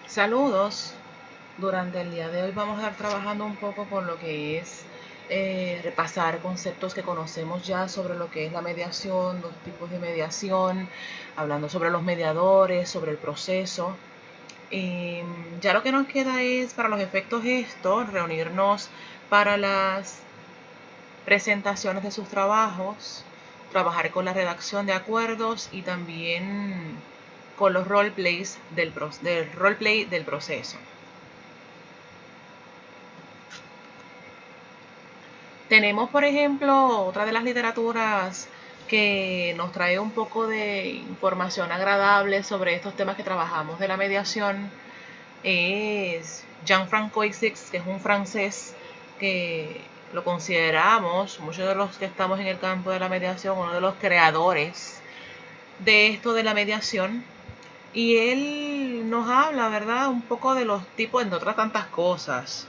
Saludos. Durante el día de hoy vamos a estar trabajando un poco con lo que es repasar conceptos que conocemos ya sobre lo que es la mediación, los tipos de mediación, hablando sobre los mediadores, sobre el proceso. Ya lo que nos queda es, para los efectos estos, reunirnos para las presentaciones de sus trabajos, trabajar con la redacción de acuerdos y también con los roleplays del roleplay del proceso. Tenemos, por ejemplo, otra de las literaturas que nos trae un poco de información agradable sobre estos temas que trabajamos de la mediación. Es Jean-Francois Coixix, que es un francés que lo consideramos, muchos de los que estamos en el campo de la mediación, uno de los creadores de esto de la mediación. Y él nos habla, ¿verdad? Un poco de los tipos, entre otras tantas cosas,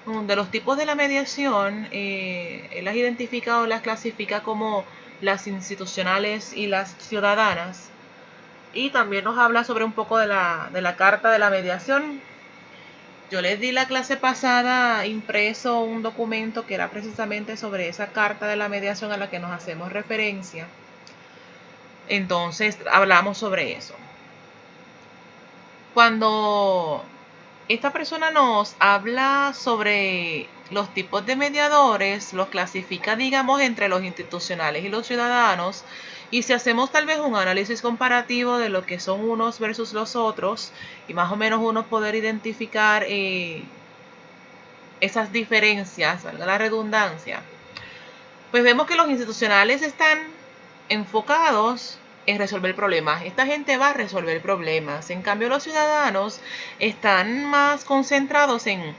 de los tipos de la mediación. Él las identifica o las clasifica como las institucionales y las ciudadanas. Y también nos habla sobre un poco de la carta de la mediación. Yo les di la clase pasada impreso un documento que era precisamente sobre esa carta de la mediación a la que nos hacemos referencia. Entonces hablamos sobre eso. Cuando esta persona nos habla sobre los tipos de mediadores, los clasifica, digamos, entre los institucionales y los ciudadanos, y si hacemos tal vez un análisis comparativo de lo que son unos versus los otros, y más o menos uno poder identificar esas diferencias, valga la redundancia, pues vemos que los institucionales están enfocados en resolver problemas. Esta gente va a resolver problemas. En cambio, los ciudadanos están más concentrados en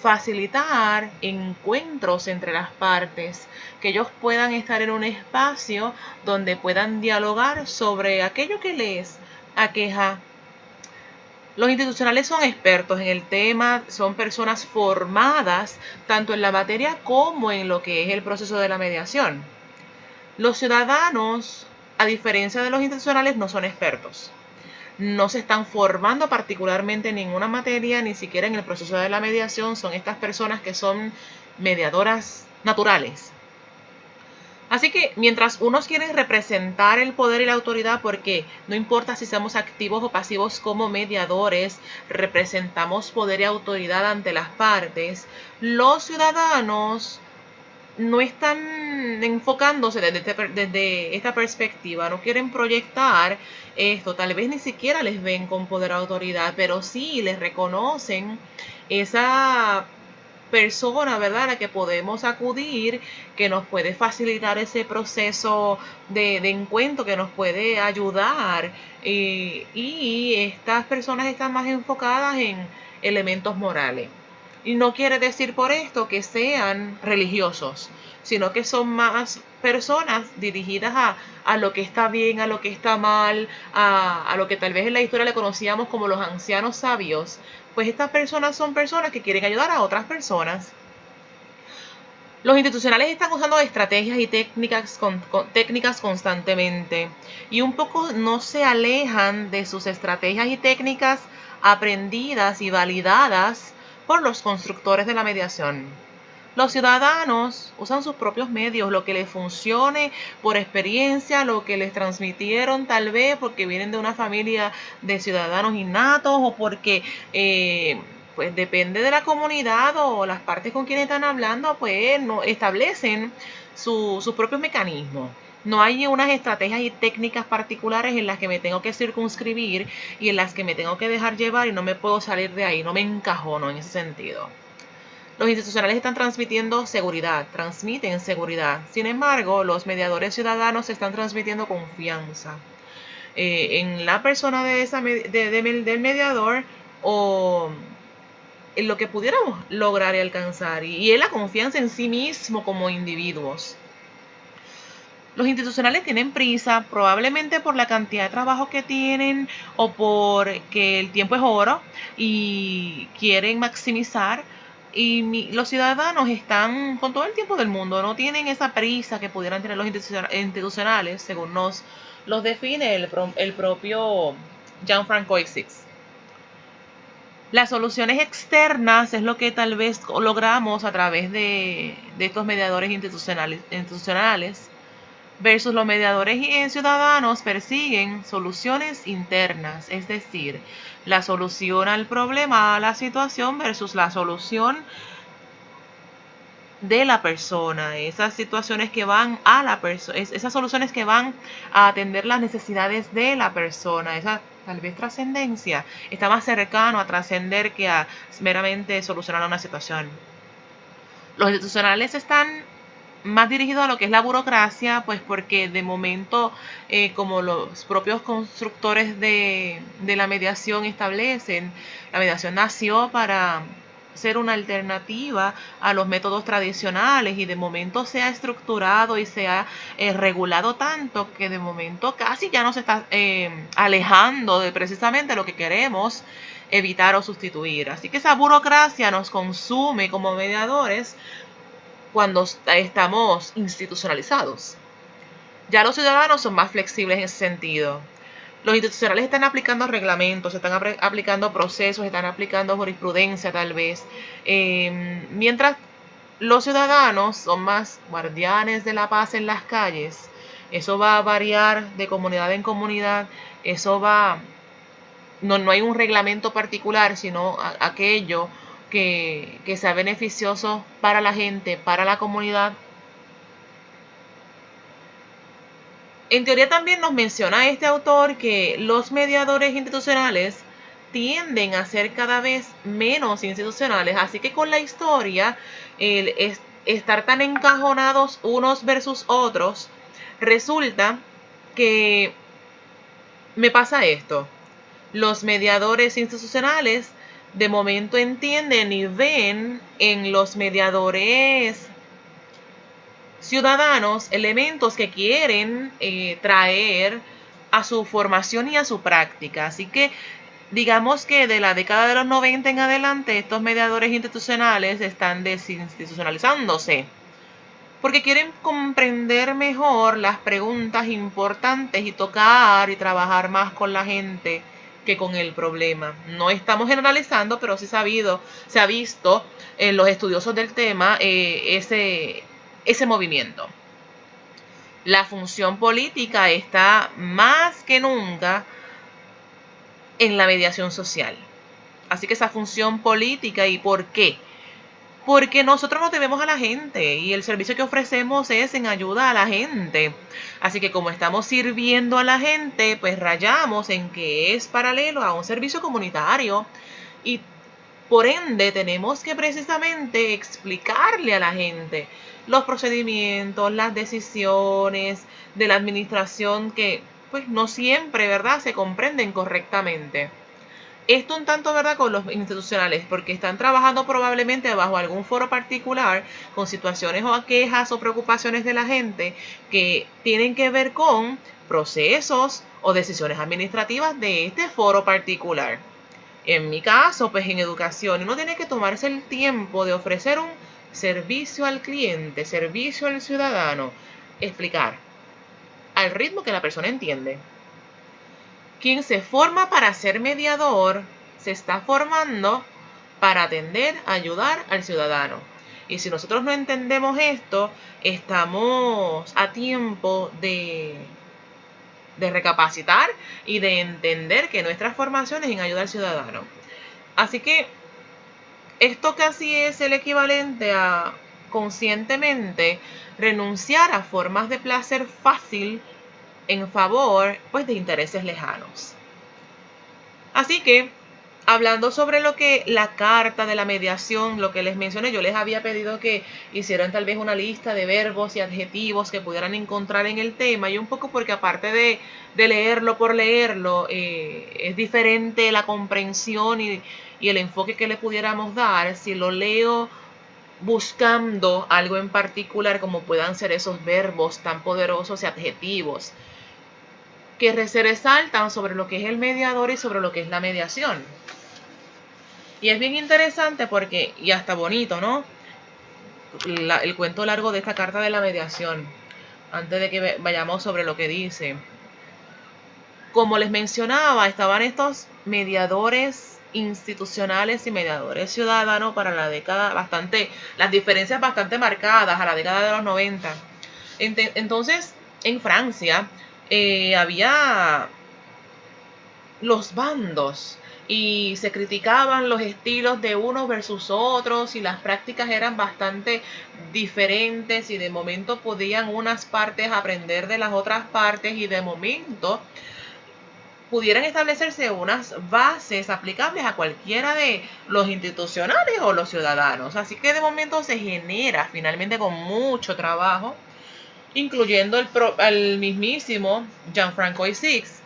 facilitar encuentros entre las partes, que ellos puedan estar en un espacio donde puedan dialogar sobre aquello que les aqueja. Los institucionales son expertos en el tema, son personas formadas tanto en la materia como en lo que es el proceso de la mediación. Los ciudadanos, a diferencia de los institucionales, no son expertos. No se están formando particularmente en ninguna materia, ni siquiera en el proceso de la mediación. Son estas personas que son mediadoras naturales. Así que mientras unos quieren representar el poder y la autoridad, porque no importa si somos activos o pasivos como mediadores, representamos poder y autoridad ante las partes, los ciudadanos no están enfocándose desde esta perspectiva, no quieren proyectar esto, tal vez ni siquiera les ven con poder o autoridad, pero sí les reconocen esa persona, ¿verdad?, a la que podemos acudir, que nos puede facilitar ese proceso de encuentro, que nos puede ayudar. Y estas personas están más enfocadas en elementos morales. Y no quiere decir por esto que sean religiosos, sino que son más personas dirigidas a lo que está bien, a lo que está mal, a lo que tal vez en la historia le conocíamos como los ancianos sabios. Pues estas personas son personas que quieren ayudar a otras personas. Los institucionales están usando estrategias y técnicas constantemente y un poco no se alejan de sus estrategias y técnicas aprendidas y validadas por los constructores de la mediación. Los ciudadanos usan sus propios medios, lo que les funcione por experiencia, lo que les transmitieron tal vez porque vienen de una familia de ciudadanos innatos o porque pues depende de la comunidad o las partes con quienes están hablando, pues no establecen sus propios mecanismos. No hay unas estrategias y técnicas particulares en las que me tengo que circunscribir y en las que me tengo que dejar llevar y no me puedo salir de ahí, no me encajono en ese sentido. Los institucionales están transmitiendo seguridad, transmiten seguridad. Sin embargo, los mediadores ciudadanos están transmitiendo confianza en la persona del mediador o en lo que pudiéramos lograr y alcanzar y en la confianza en sí mismo como individuos. Los institucionales tienen prisa, probablemente por la cantidad de trabajo que tienen o porque el tiempo es oro y quieren maximizar. Y los ciudadanos están con todo el tiempo del mundo, no tienen esa prisa que pudieran tener los institucionales, según los define el propio Jean-Francois Coixix. Las soluciones externas es lo que tal vez logramos a través de estos mediadores institucionales versus los mediadores ciudadanos persiguen soluciones internas, es decir, la solución al problema, a la situación versus la solución de la persona, esas situaciones que van a la persona, esas soluciones que van a atender las necesidades de la persona, esa tal vez trascendencia está más cercano a trascender que a meramente solucionar una situación. Los institucionales están más dirigidos a lo que es la burocracia, pues porque de momento, como los propios constructores de la mediación establecen, la mediación nació para ser una alternativa a los métodos tradicionales y de momento se ha estructurado y se ha regulado tanto que de momento casi ya nos está alejando de precisamente lo que queremos evitar o sustituir. Así que esa burocracia nos consume como mediadores cuando estamos institucionalizados. Ya los ciudadanos son más flexibles en ese sentido. Los institucionales están aplicando reglamentos, están aplicando procesos, están aplicando jurisprudencia tal vez, mientras los ciudadanos son más guardianes de la paz en las calles. Eso va a variar de comunidad en comunidad, eso va, no hay un reglamento particular, sino aquello que sea beneficioso para la gente, para la comunidad. En teoría también nos menciona este autor que los mediadores institucionales tienden a ser cada vez menos institucionales, así que con la historia, el estar tan encajonados unos versus otros, resulta que me pasa esto. Los mediadores institucionales de momento entienden y ven en los mediadores ciudadanos elementos que quieren traer a su formación y a su práctica. Así que digamos que de la década de los 90 en adelante estos mediadores institucionales están desinstitucionalizándose porque quieren comprender mejor las preguntas importantes y tocar y trabajar más con la gente que con el problema. No estamos generalizando, pero sí se ha visto en los estudiosos del tema ese movimiento. La función política está más que nunca en la mediación social. Así que esa función política, ¿y por qué? Porque nosotros nos debemos a la gente y el servicio que ofrecemos es en ayuda a la gente. Así que como estamos sirviendo a la gente, pues rayamos en que es paralelo a un servicio comunitario y por ende tenemos que precisamente explicarle a la gente los procedimientos, las decisiones de la administración que pues no siempre, ¿verdad?, se comprenden correctamente. Esto un tanto, ¿verdad?, con los institucionales, porque están trabajando probablemente bajo algún foro particular con situaciones o quejas o preocupaciones de la gente que tienen que ver con procesos o decisiones administrativas de este foro particular. En mi caso, pues en educación, uno tiene que tomarse el tiempo de ofrecer un servicio al cliente, servicio al ciudadano, explicar al ritmo que la persona entiende. Quien se forma para ser mediador se está formando para atender, ayudar al ciudadano. Y si nosotros no entendemos esto, estamos a tiempo de recapacitar y de entender que nuestra formación es en ayuda al ciudadano. Así que esto casi es el equivalente a conscientemente renunciar a formas de placer fácil en favor pues de intereses lejanos. Así que hablando sobre lo que la carta de la mediación, lo que les mencioné, yo les había pedido que hicieran tal vez una lista de verbos y adjetivos que pudieran encontrar en el tema, y un poco porque aparte de leerlo por leerlo, es diferente la comprensión y el enfoque que le pudiéramos dar si lo leo buscando algo en particular, como puedan ser esos verbos tan poderosos y adjetivos que se resaltan sobre lo que es el mediador y sobre lo que es la mediación. Y es bien interesante porque, y hasta bonito, ¿no?, el cuento largo de esta carta de la mediación, antes de que vayamos sobre lo que dice. Como les mencionaba, estaban estos mediadores institucionales y mediadores ciudadanos para la década las diferencias bastante marcadas a la década de los 90. Entonces, en Francia había los bandos y se criticaban los estilos de unos versus otros y las prácticas eran bastante diferentes y de momento podían unas partes aprender de las otras partes y de momento pudieran establecerse unas bases aplicables a cualquiera de los institucionales o los ciudadanos. Así que de momento se genera finalmente con mucho trabajo, incluyendo al mismísimo Gianfranco Six.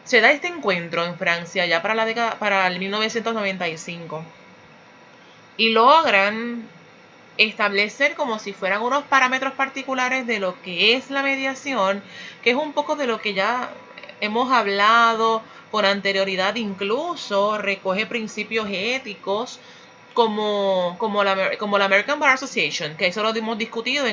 Se da este encuentro en Francia ya para el 1995 y logran establecer como si fueran unos parámetros particulares de lo que es la mediación, que es un poco de lo que ya hemos hablado con anterioridad, incluso recoge principios éticos como la American Bar Association, que eso lo hemos discutido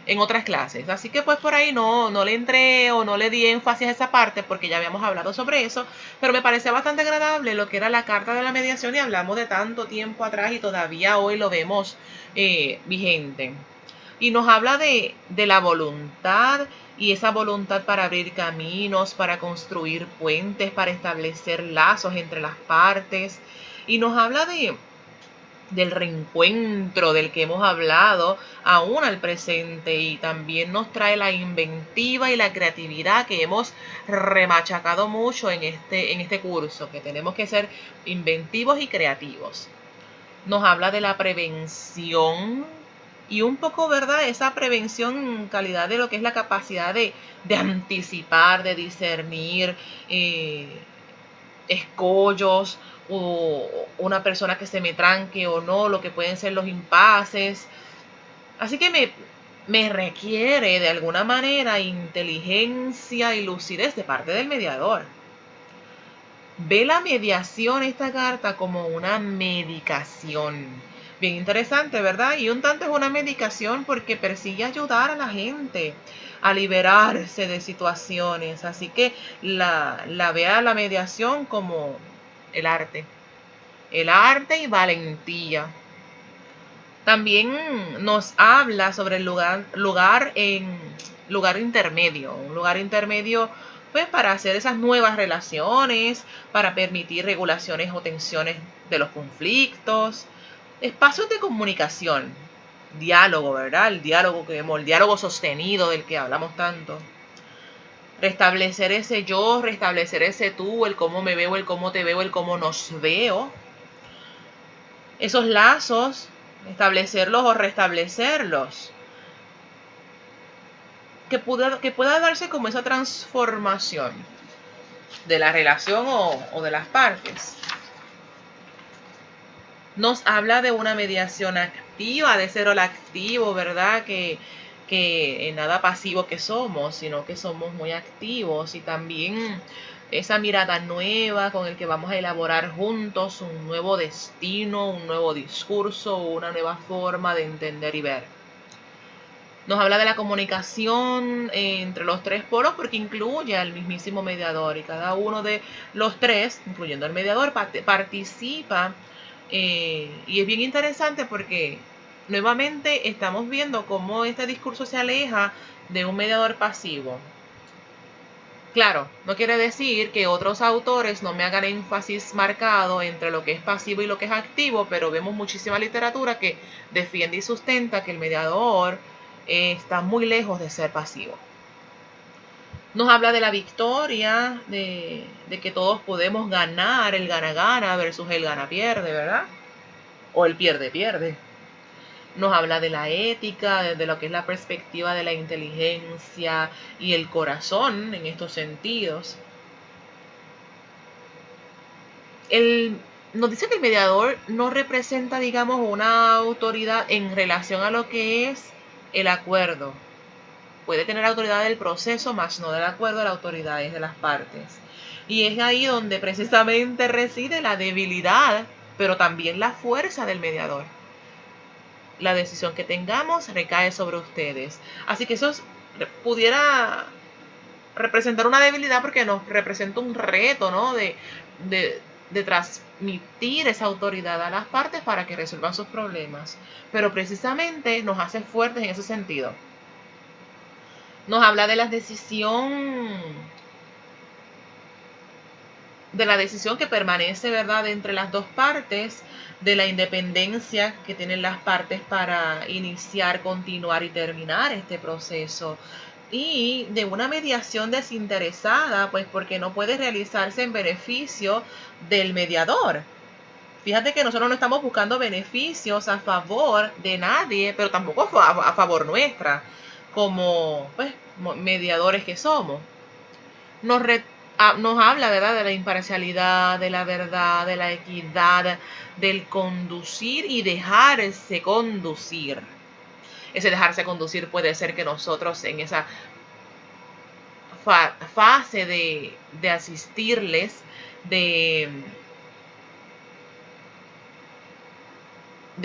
en otras clases. Así que pues por ahí no le entré o no le di énfasis a esa parte porque ya habíamos hablado sobre eso, pero me parecía bastante agradable lo que era la Carta de la Mediación y hablamos de tanto tiempo atrás y todavía hoy lo vemos vigente. Y nos habla de la voluntad y esa voluntad para abrir caminos, para construir puentes, para establecer lazos entre las partes. Y nos habla del reencuentro del que hemos hablado aún al presente y también nos trae la inventiva y la creatividad que hemos remachacado mucho en este curso, que tenemos que ser inventivos y creativos. Nos habla de la prevención y un poco, ¿verdad? Esa prevención en calidad de lo que es la capacidad de anticipar, de discernir escollos o una persona que se me tranque o no, lo que pueden ser los impases. Así que me requiere de alguna manera inteligencia y lucidez de parte del mediador. Ve la mediación, esta carta, como una medicación. Bien interesante, ¿verdad? Y un tanto es una medicación porque persigue ayudar a la gente a liberarse de situaciones. Así que la vea la mediación como el arte. El arte y valentía. También nos habla sobre el lugar intermedio. Un lugar intermedio pues para hacer esas nuevas relaciones, para permitir regulaciones o tensiones de los conflictos, espacios de comunicación, diálogo, ¿verdad? El diálogo sostenido del que hablamos tanto. Restablecer ese yo, restablecer ese tú, el cómo me veo, el cómo te veo, el cómo nos veo. Esos lazos, establecerlos o restablecerlos. Que pueda darse como esa transformación de la relación o de las partes. Nos habla de una mediación activa, de ser el activo, ¿verdad? Que nada pasivo que somos, sino que somos muy activos y también esa mirada nueva con el que vamos a elaborar juntos un nuevo destino, un nuevo discurso, una nueva forma de entender y ver. Nos habla de la comunicación entre los tres polos porque incluye al mismísimo mediador y cada uno de los tres, incluyendo el mediador, participa y es bien interesante porque nuevamente estamos viendo cómo este discurso se aleja de un mediador pasivo. Claro, no quiere decir que otros autores no me hagan énfasis marcado entre lo que es pasivo y lo que es activo, pero vemos muchísima literatura que defiende y sustenta que el mediador está muy lejos de ser pasivo. Nos habla de la victoria, de que todos podemos ganar, el gana-gana versus el gana-pierde, ¿verdad? O el pierde-pierde. Nos habla de la ética, de lo que es la perspectiva de la inteligencia y el corazón en estos sentidos. Nos dice que el mediador no representa, digamos, una autoridad en relación a lo que es el acuerdo. Puede tener autoridad del proceso, más no del acuerdo, la autoridad es de las partes. Y es ahí donde precisamente reside la debilidad, pero también la fuerza del mediador. La decisión que tengamos recae sobre ustedes. Así que eso pudiera representar una debilidad porque nos representa un reto, ¿no? De de transmitir esa autoridad a las partes para que resuelvan sus problemas. Pero precisamente nos hace fuertes en ese sentido. Nos habla de la decisión que permanece, ¿verdad?, entre las dos partes, de la independencia que tienen las partes para iniciar, continuar y terminar este proceso, y de una mediación desinteresada, pues porque no puede realizarse en beneficio del mediador. Fíjate que nosotros no estamos buscando beneficios a favor de nadie, pero tampoco a favor nuestra, como pues mediadores que somos. Nos habla, ¿verdad?, de la imparcialidad, de la verdad, de la equidad, del conducir y dejarse conducir. Ese dejarse conducir puede ser que nosotros en esa fase de asistirles, de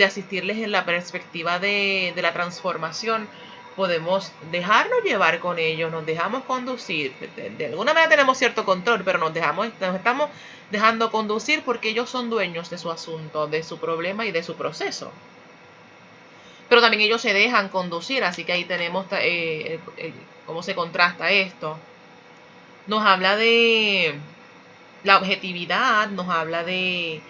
asistirles en la perspectiva de la transformación, podemos dejarnos llevar con ellos, nos dejamos conducir. De alguna manera tenemos cierto control, pero nos estamos dejando conducir porque ellos son dueños de su asunto, de su problema y de su proceso. Pero también ellos se dejan conducir, así que ahí tenemos cómo se contrasta esto. Nos habla de la objetividad, nos habla de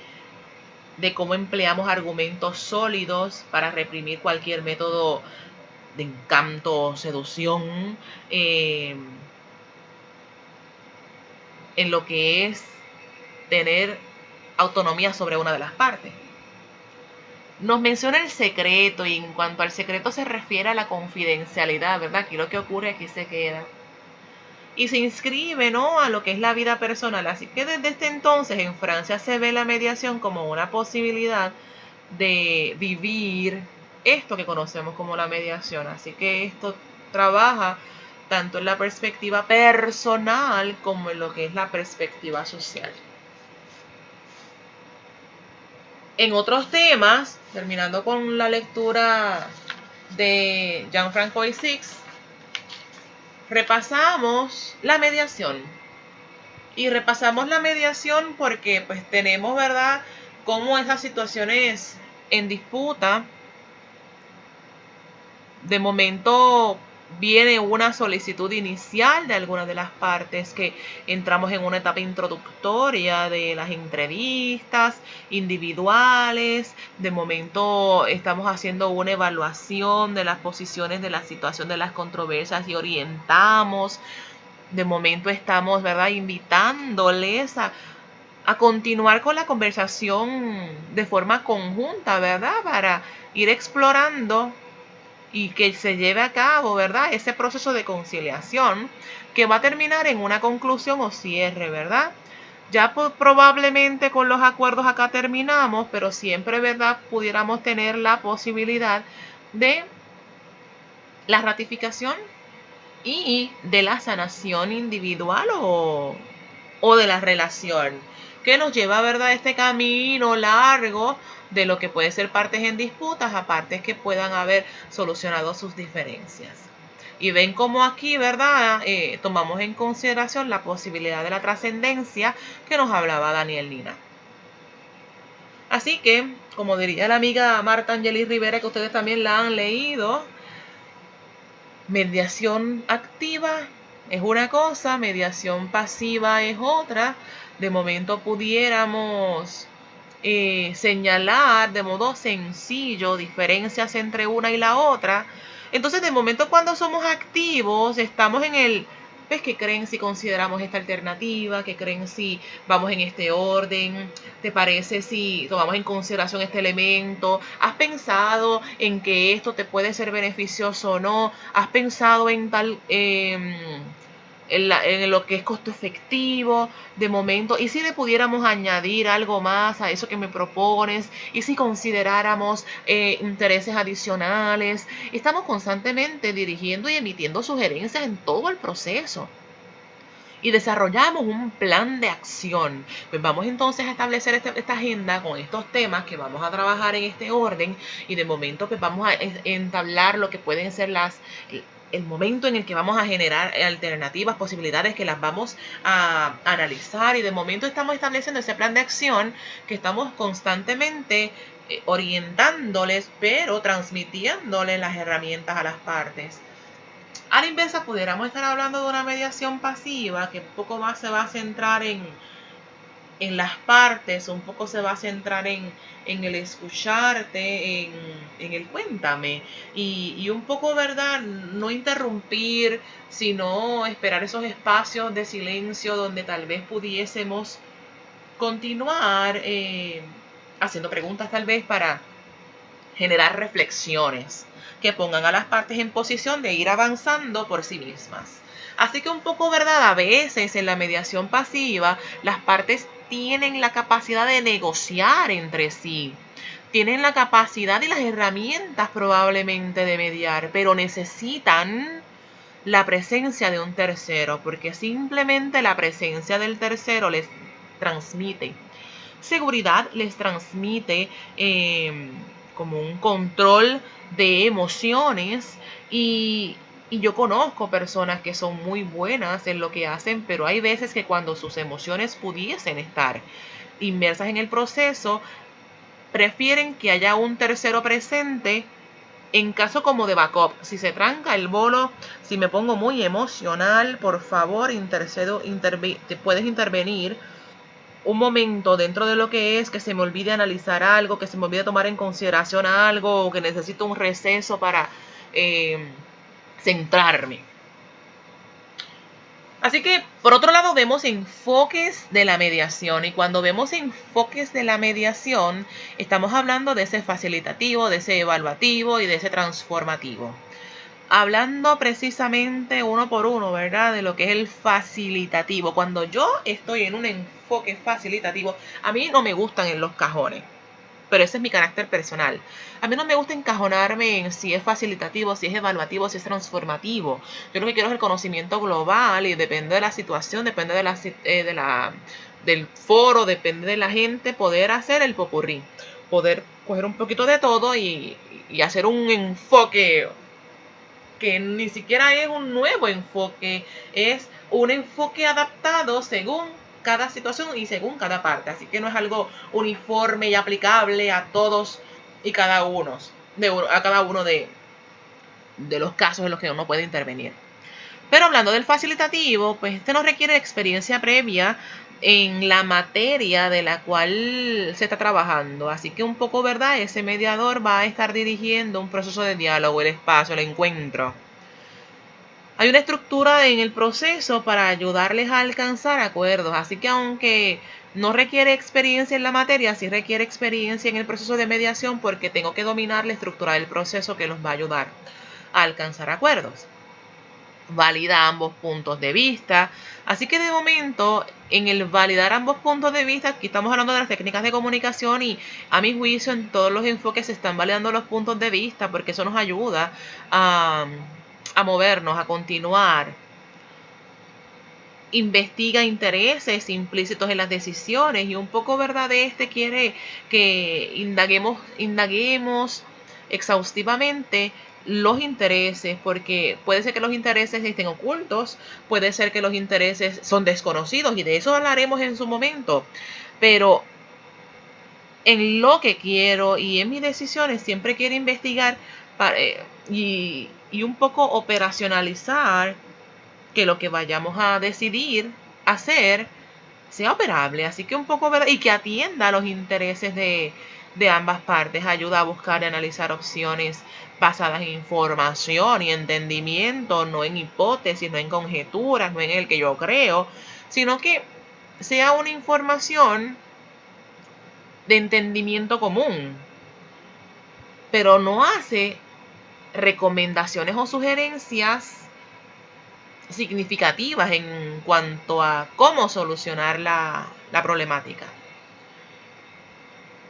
cómo empleamos argumentos sólidos para reprimir cualquier método de encanto o seducción en lo que es tener autonomía sobre una de las partes. Nos menciona el secreto, y en cuanto al secreto se refiere a la confidencialidad, ¿verdad? Aquí lo que ocurre, aquí se queda. Y se inscribe, ¿no?, a lo que es la vida personal. Así que desde este entonces en Francia se ve la mediación como una posibilidad de vivir esto que conocemos como la mediación. Así que esto trabaja tanto en la perspectiva personal como en lo que es la perspectiva social. En otros temas, terminando con la lectura de Gianfranco y Six, repasamos la mediación. Y repasamos la mediación porque pues tenemos, ¿verdad?, cómo esas situaciones en disputa, de momento viene una solicitud inicial de alguna de las partes, que entramos en una etapa introductoria de las entrevistas individuales. De momento estamos haciendo una evaluación de las posiciones de la situación de las controversias y orientamos. De momento estamos, ¿verdad?, invitándoles a continuar con la conversación de forma conjunta, ¿verdad?, para ir explorando y que se lleve a cabo, ¿verdad?, ese proceso de conciliación que va a terminar en una conclusión o cierre, ¿verdad? Ya probablemente con los acuerdos acá terminamos, pero siempre, ¿verdad?, pudiéramos tener la posibilidad de la ratificación y de la sanación individual o de la relación, que nos lleva, ¿verdad?, este camino largo de lo que puede ser partes en disputas a partes que puedan haber solucionado sus diferencias. Y ven cómo aquí, ¿verdad?, tomamos en consideración la posibilidad de la trascendencia que nos hablaba Daniel Lina. Así que, como diría la amiga Marta Angelis Rivera, que ustedes también la han leído, mediación activa es una cosa, mediación pasiva es otra. De momento pudiéramos señalar de modo sencillo diferencias entre una y la otra. Entonces, de momento, cuando somos activos, estamos en el, ¿ves?, ¿qué creen si consideramos esta alternativa? ¿Qué creen si vamos en este orden? ¿Te parece si tomamos en consideración este elemento? ¿Has pensado en que esto te puede ser beneficioso o no? ¿Has pensado en tal, en lo que es costo efectivo? De momento, ¿y si le pudiéramos añadir algo más a eso que me propones? ¿Y si consideráramos intereses adicionales? Estamos constantemente dirigiendo y emitiendo sugerencias en todo el proceso. Y desarrollamos un plan de acción. Pues vamos entonces a establecer esta agenda con estos temas que vamos a trabajar en este orden, y de momento pues vamos a entablar lo que pueden ser el momento en el que vamos a generar alternativas, posibilidades que las vamos a analizar, y de momento estamos estableciendo ese plan de acción que estamos constantemente orientándoles, pero transmitiéndoles las herramientas a las partes. A la inversa, pudiéramos estar hablando de una mediación pasiva que un poco más se va a centrar en las partes, un poco se va a centrar en el escucharte, en el cuéntame, y un poco, ¿verdad? No interrumpir, sino esperar esos espacios de silencio donde tal vez pudiésemos continuar haciendo preguntas, tal vez para generar reflexiones que pongan a las partes en posición de ir avanzando por sí mismas. Así que un poco, ¿verdad? A veces en la mediación pasiva las partes tienen la capacidad de negociar entre sí, tienen la capacidad y las herramientas probablemente de mediar, pero necesitan la presencia de un tercero, porque simplemente la presencia del tercero les transmite seguridad, les transmite como un control de emociones, y yo conozco personas que son muy buenas en lo que hacen, pero hay veces que cuando sus emociones pudiesen estar inmersas en el proceso, prefieren que haya un tercero presente en caso como de backup. Si se tranca el bolo, si me pongo muy emocional, por favor, puedes intervenir un momento dentro de lo que es que se me olvide analizar algo, que se me olvide tomar en consideración algo, o que necesito un receso para centrarme. Así que, por otro lado, vemos enfoques de la mediación, y cuando vemos enfoques de la mediación, estamos hablando de ese facilitativo, de ese evaluativo y de ese transformativo. Hablando precisamente uno por uno, ¿verdad? De lo que es el facilitativo. Cuando yo estoy en un enfoque facilitativo, a mí no me gustan en los cajones, pero ese es mi carácter personal. A mí no me gusta encajonarme en si es facilitativo, si es evaluativo, si es transformativo. Yo lo que quiero es el conocimiento global, y depende de la situación, depende del foro, depende de la gente, poder hacer el popurrí, poder coger un poquito de todo y hacer un enfoque que ni siquiera es un nuevo enfoque, es un enfoque adaptado según cada situación y según cada parte. Así que no es algo uniforme y aplicable a todos y cada uno, a cada uno de los casos en los que uno puede intervenir. Pero hablando del facilitativo, pues este no requiere experiencia previa en la materia de la cual se está trabajando. Así que un poco, ¿verdad? Ese mediador va a estar dirigiendo un proceso de diálogo, el espacio, el encuentro. Hay una estructura en el proceso para ayudarles a alcanzar acuerdos, así que aunque no requiere experiencia en la materia, sí requiere experiencia en el proceso de mediación, porque tengo que dominar la estructura del proceso que los va a ayudar a alcanzar acuerdos. Valida ambos puntos de vista. Así que de momento, en el validar ambos puntos de vista, aquí estamos hablando de las técnicas de comunicación, y a mi juicio en todos los enfoques se están validando los puntos de vista, porque eso nos ayuda a movernos, a continuar. Investiga intereses implícitos en las decisiones, y un poco, ¿verdad? De quiere que indaguemos exhaustivamente los intereses, porque puede ser que los intereses estén ocultos, puede ser que los intereses son desconocidos, y de eso hablaremos en su momento, pero en lo que quiero y en mis decisiones siempre quiero investigar y un poco operacionalizar que lo que vayamos a decidir hacer sea operable. Así que un poco, ¿verdad? Y que atienda a los intereses de ambas partes, ayuda a buscar y analizar opciones basadas en información y entendimiento, no en hipótesis, no en conjeturas, no en el que yo creo, sino que sea una información de entendimiento común, pero no hace recomendaciones o sugerencias significativas en cuanto a cómo solucionar la problemática,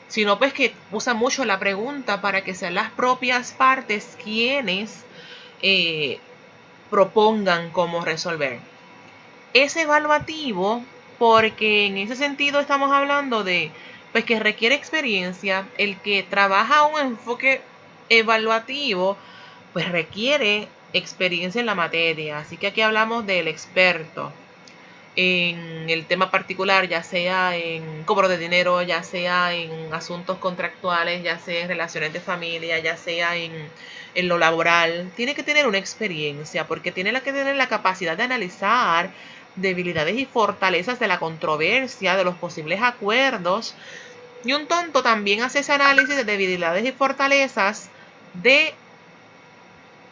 sino pues que usa mucho la pregunta para que sean las propias partes quienes propongan cómo resolver. Es evaluativo porque en ese sentido estamos hablando de pues que requiere experiencia. El que trabaja un enfoque evaluativo pues requiere experiencia en la materia. Así que aquí hablamos del experto en el tema particular, ya sea en cobro de dinero, ya sea en asuntos contractuales, ya sea en relaciones de familia, ya sea en lo laboral. Tiene que tener una experiencia porque tiene que tener la capacidad de analizar debilidades y fortalezas de la controversia, de los posibles acuerdos. Y un tonto también hace ese análisis de debilidades y fortalezas de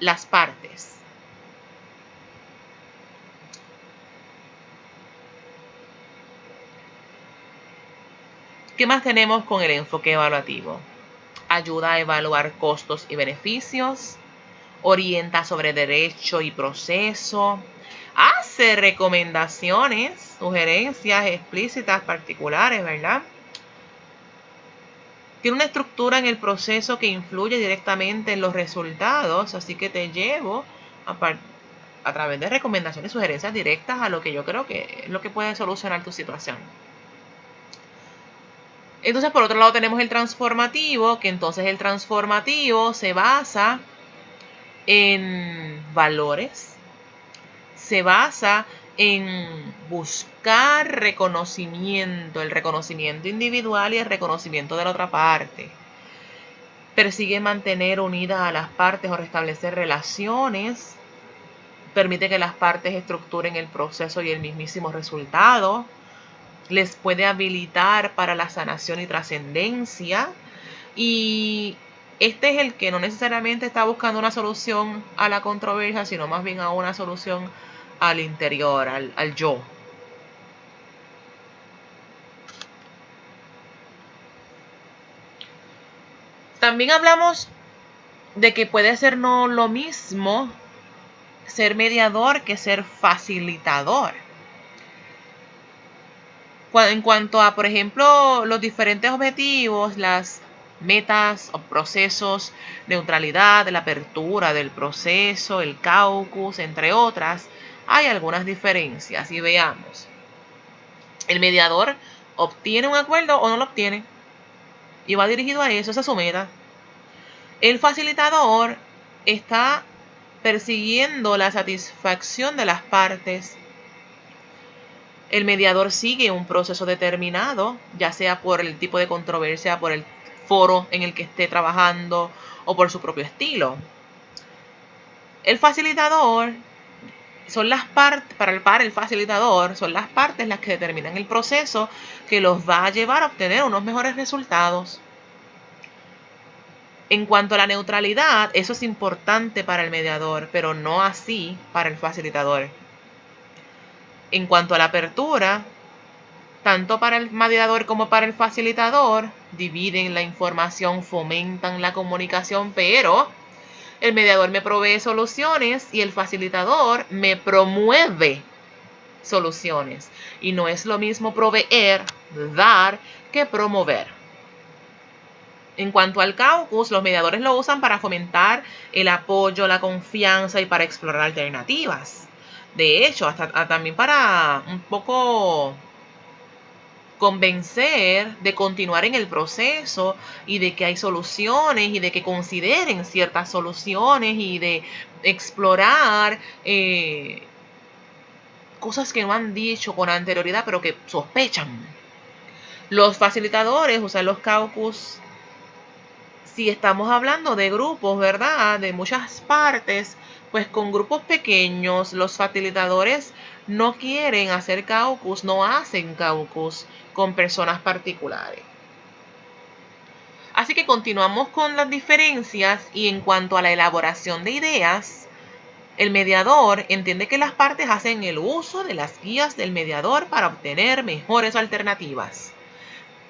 las partes. ¿Qué más tenemos con el enfoque evaluativo? Ayuda a evaluar costos y beneficios, orienta sobre derecho y proceso, hace recomendaciones, sugerencias explícitas particulares, ¿verdad? Tiene una estructura en el proceso que influye directamente en los resultados, así que te llevo a través de recomendaciones, sugerencias directas a lo que yo creo que es lo que puede solucionar tu situación. Entonces, por otro lado tenemos el transformativo, que entonces el transformativo se basa en valores, se basa en buscar reconocimiento, el reconocimiento individual y el reconocimiento de la otra parte. Persigue mantener unidas a las partes o restablecer relaciones. Permite que las partes estructuren el proceso y el mismísimo resultado. Les puede habilitar para la sanación y trascendencia. Y este es el que no necesariamente está buscando una solución a la controversia, sino más bien a una solución al interior, al yo. También hablamos de que puede ser no lo mismo ser mediador que ser facilitador. En cuanto a, por ejemplo, los diferentes objetivos, las metas o procesos, neutralidad, la apertura del proceso, el caucus, entre otras, hay algunas diferencias y veamos. El mediador obtiene un acuerdo o no lo obtiene y va dirigido a eso, esa es su meta. El facilitador está persiguiendo la satisfacción de las partes. El mediador sigue un proceso determinado, ya sea por el tipo de controversia, por el foro en el que esté trabajando o por su propio estilo. El facilitador son las partes, para el facilitador, son las partes las que determinan el proceso que los va a llevar a obtener unos mejores resultados. En cuanto a la neutralidad, eso es importante para el mediador, pero no así para el facilitador. En cuanto a la apertura, tanto para el mediador como para el facilitador, dividen la información, fomentan la comunicación, pero el mediador me provee soluciones y el facilitador me promueve soluciones. Y no es lo mismo proveer, dar, que promover. En cuanto al caucus, los mediadores lo usan para fomentar el apoyo, la confianza y para explorar alternativas. De hecho, hasta también para un poco convencer de continuar en el proceso y de que hay soluciones y de que consideren ciertas soluciones y de explorar cosas que no han dicho con anterioridad pero que sospechan. Los facilitadores usan los caucus si estamos hablando de grupos, ¿verdad? De muchas partes, pues con grupos pequeños, los facilitadores no quieren hacer caucus, no hacen caucus con personas particulares. Así que continuamos con las diferencias y en cuanto a la elaboración de ideas, el mediador entiende que las partes hacen el uso de las guías del mediador para obtener mejores alternativas.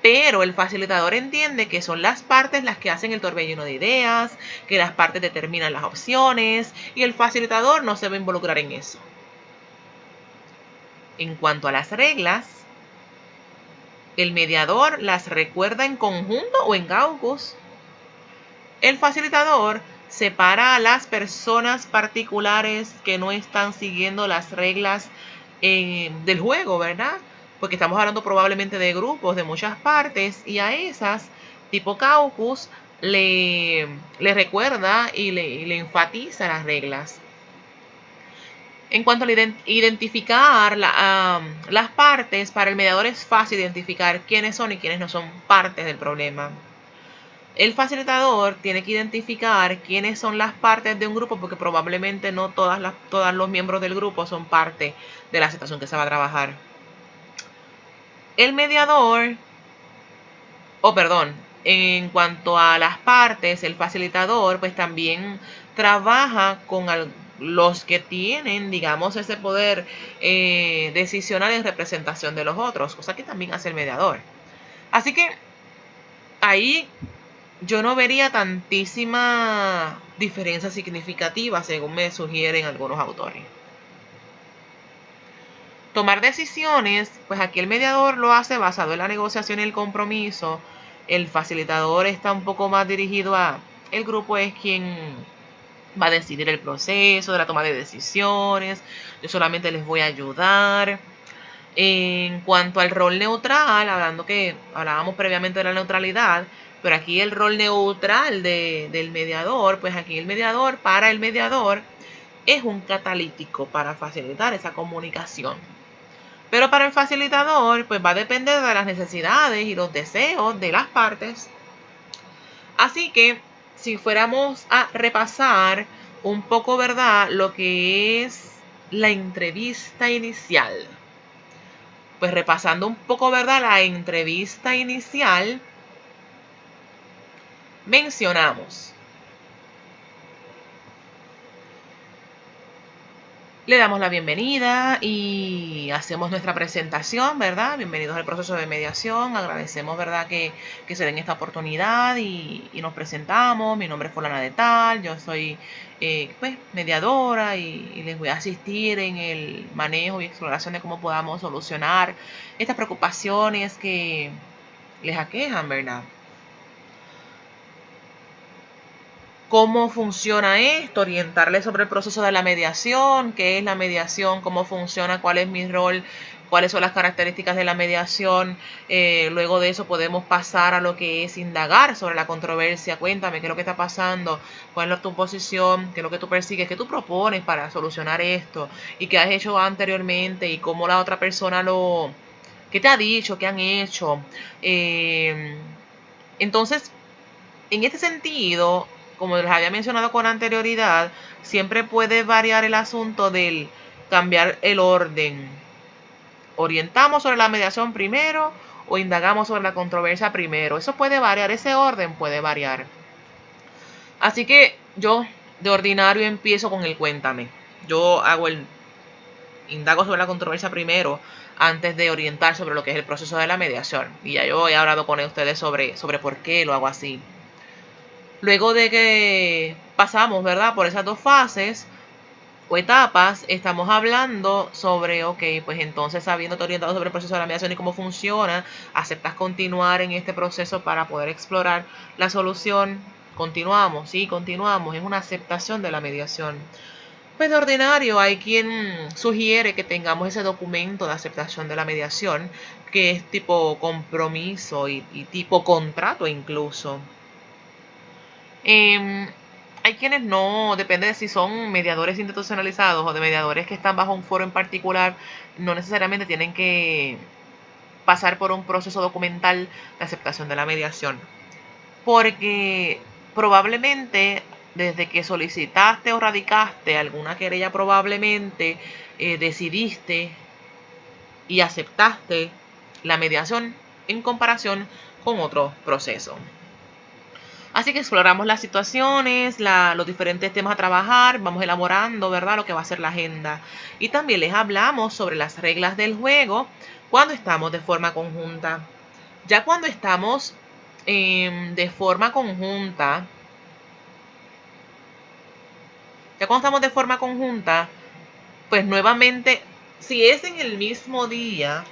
Pero el facilitador entiende que son las partes las que hacen el torbellino de ideas, que las partes determinan las opciones y el facilitador no se va a involucrar en eso. En cuanto a las reglas, el mediador las recuerda en conjunto o en caucus. El facilitador separa a las personas particulares que no están siguiendo las reglas del juego, ¿verdad? Porque estamos hablando probablemente de grupos de muchas partes y a esas, tipo caucus, le recuerda y le enfatiza las reglas. En cuanto a identificar las partes, para el mediador es fácil identificar quiénes son y quiénes no son partes del problema. El facilitador tiene que identificar quiénes son las partes de un grupo, porque probablemente no todos los miembros del grupo son parte de la situación que se va a trabajar. El mediador, en cuanto a las partes, el facilitador pues también trabaja con los que tienen, digamos, ese poder decisional en representación de los otros, cosa que también hace el mediador. Así que ahí yo no vería tantísima diferencia significativa, según me sugieren algunos autores. Tomar decisiones, pues aquí el mediador lo hace basado en la negociación y el compromiso. El facilitador está un poco más dirigido a el grupo es quien va a decidir el proceso de la toma de decisiones. Yo solamente les voy a ayudar. En cuanto al rol neutral, hablábamos previamente de la neutralidad, pero aquí el rol neutral del mediador, pues aquí para el mediador, es un catalítico para facilitar esa comunicación. Pero para el facilitador, pues va a depender de las necesidades y los deseos de las partes. Así que, si fuéramos a repasar un poco, ¿verdad?, lo que es la entrevista inicial. Pues repasando un poco, ¿verdad?, la entrevista inicial, mencionamos. Le damos la bienvenida y hacemos nuestra presentación, ¿verdad? Bienvenidos al proceso de mediación. Agradecemos, ¿verdad?, que se den esta oportunidad y nos presentamos. Mi nombre es fulana de tal, yo soy pues mediadora y les voy a asistir en el manejo y exploración de cómo podamos solucionar estas preocupaciones que les aquejan, ¿verdad? ¿Cómo funciona esto? Orientarles sobre el proceso de la mediación, qué es la mediación, cómo funciona, cuál es mi rol, cuáles son las características de la mediación. Luego de eso podemos pasar a lo que es indagar sobre la controversia. Cuéntame qué es lo que está pasando, cuál es tu posición, qué es lo que tú persigues, qué tú propones para solucionar esto y qué has hecho anteriormente y cómo la otra persona qué te ha dicho, qué han hecho. Entonces, en este sentido, como les había mencionado con anterioridad, siempre puede variar el asunto del cambiar el orden. Orientamos sobre la mediación primero o indagamos sobre la controversia primero. Eso puede variar, ese orden puede variar. Así que yo de ordinario empiezo con el cuéntame. Yo indago sobre la controversia primero antes de orientar sobre lo que es el proceso de la mediación. Y ya yo he hablado con ustedes sobre por qué lo hago así. Luego de que pasamos, ¿verdad?, por esas dos fases o etapas, estamos hablando sobre, ok, pues entonces habiéndote orientado sobre el proceso de la mediación y cómo funciona, aceptas continuar en este proceso para poder explorar la solución. Continuamos, sí, continuamos, es una aceptación de la mediación. Pues de ordinario hay quien sugiere que tengamos ese documento de aceptación de la mediación, que es tipo compromiso y tipo contrato incluso. Hay quienes no, depende de si son mediadores institucionalizados o de mediadores que están bajo un foro en particular, no necesariamente tienen que pasar por un proceso documental de aceptación de la mediación. Porque probablemente desde que solicitaste o radicaste alguna querella, probablemente decidiste y aceptaste la mediación en comparación con otro proceso. Así que exploramos las situaciones, los diferentes temas a trabajar, vamos elaborando, ¿verdad?, lo que va a ser la agenda. Y también les hablamos sobre las reglas del juego cuando estamos de forma conjunta. Ya cuando estamos de forma conjunta, pues nuevamente, si es en el mismo día,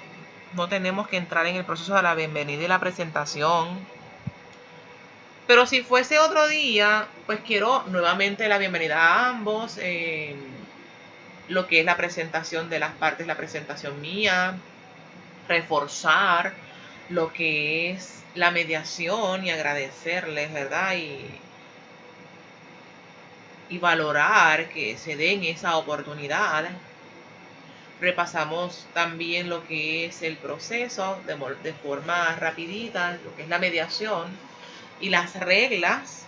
no tenemos que entrar en el proceso de la bienvenida y la presentación. Pero si fuese otro día, pues quiero nuevamente la bienvenida a ambos, lo que es la presentación de las partes, la presentación mía, reforzar lo que es la mediación y agradecerles, ¿verdad? Y valorar que se den esa oportunidad. Repasamos también lo que es el proceso de forma rapidita, lo que es la mediación y las reglas.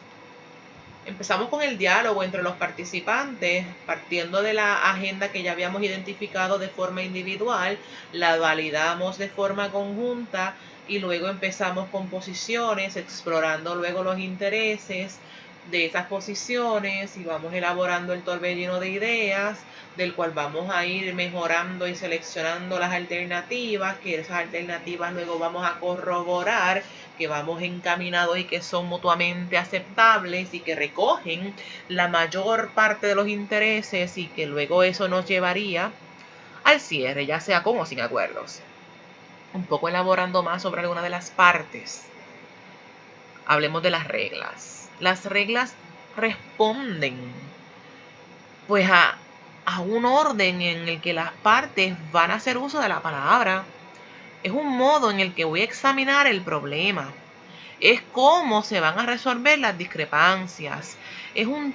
Empezamos con el diálogo entre los participantes, partiendo de la agenda que ya habíamos identificado de forma individual, la validamos de forma conjunta y luego empezamos con posiciones, explorando luego los intereses de esas posiciones y vamos elaborando el torbellino de ideas, del cual vamos a ir mejorando y seleccionando las alternativas, que esas alternativas luego vamos a corroborar que vamos encaminados y que son mutuamente aceptables y que recogen la mayor parte de los intereses y que luego eso nos llevaría al cierre, ya sea con o sin acuerdos. Un poco elaborando más sobre alguna de las partes. Hablemos de las reglas. Las reglas responden pues a un orden en el que las partes van a hacer uso de la palabra. Es un modo en el que voy a examinar el problema. Es cómo se van a resolver las discrepancias. Es un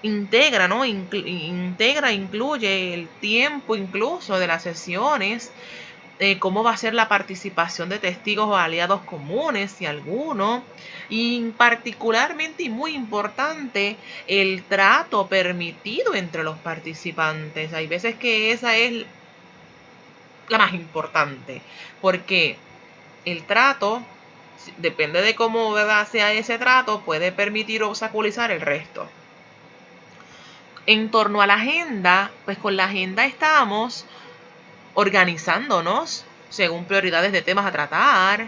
integra, ¿no? Integra, incluye el tiempo incluso de las sesiones, cómo va a ser la participación de testigos o aliados comunes, si alguno, y particularmente y muy importante, el trato permitido entre los participantes. Hay veces que esa es la más importante, porque el trato, depende de cómo sea ese trato, puede permitir obstaculizar el resto. En torno a la agenda, pues con la agenda estamos organizándonos según prioridades de temas a tratar.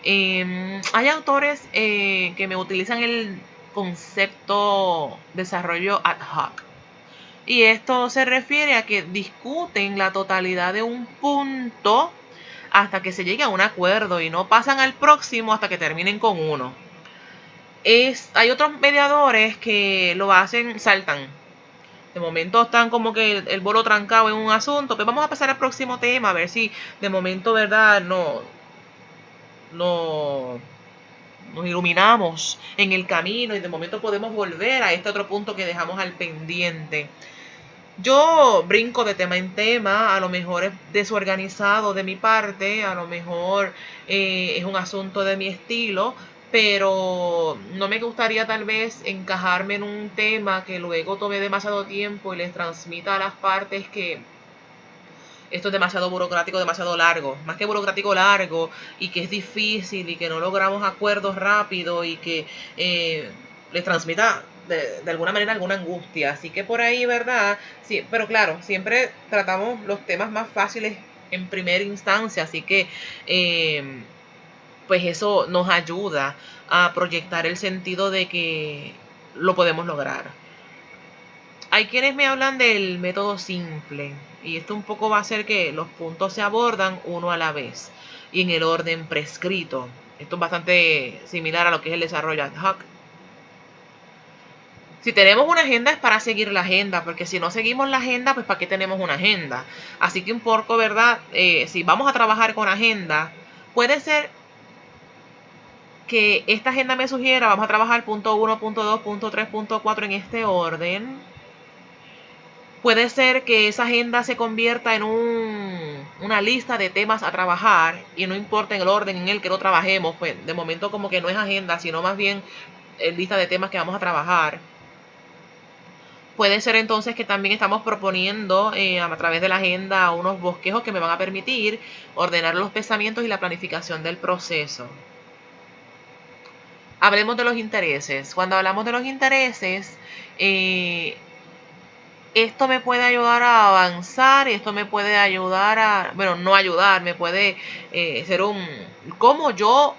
Hay autores que me utilizan el concepto desarrollo ad hoc. Y esto se refiere a que discuten la totalidad de un punto hasta que se llegue a un acuerdo y no pasan al próximo hasta que terminen con uno. Hay otros mediadores que lo hacen, saltan. De momento están como que el bolo trancado en un asunto, pues vamos a pasar al próximo tema, a ver si de momento, ¿verdad? Nos iluminamos en el camino y de momento podemos volver a este otro punto que dejamos al pendiente. Yo brinco de tema en tema, a lo mejor es desorganizado de mi parte, a lo mejor es un asunto de mi estilo, pero no me gustaría tal vez encajarme en un tema que luego tome demasiado tiempo y les transmita a las partes que esto es demasiado burocrático, demasiado largo, más que burocrático, largo, y que es difícil y que no logramos acuerdos rápido y que les transmita de alguna manera alguna angustia. Así que por ahí, ¿verdad? Sí, pero claro, siempre tratamos los temas más fáciles en primera instancia, así que pues eso nos ayuda a proyectar el sentido de que lo podemos lograr. Hay quienes me hablan del método simple y esto un poco va a hacer que los puntos se abordan uno a la vez y en el orden prescrito. Esto es bastante similar a lo que es el desarrollo ad hoc. Si tenemos una agenda es para seguir la agenda, porque si no seguimos la agenda, pues ¿para qué tenemos una agenda? Así que un poco, ¿verdad? Si vamos a trabajar con agenda, puede ser que esta agenda me sugiera, vamos a trabajar punto 1, punto 2, punto 3, punto 4 en este orden. Puede ser que esa agenda se convierta en una lista de temas a trabajar y no importa en el orden en el que lo trabajemos, pues de momento como que no es agenda, sino más bien lista de temas que vamos a trabajar. Puede ser entonces que también estamos proponiendo a través de la agenda unos bosquejos que me van a permitir ordenar los pensamientos y la planificación del proceso. Hablemos de los intereses. Cuando hablamos de los intereses, esto me puede ayudar a avanzar y esto me puede ayudar a, bueno, no ayudar, me puede ser cómo yo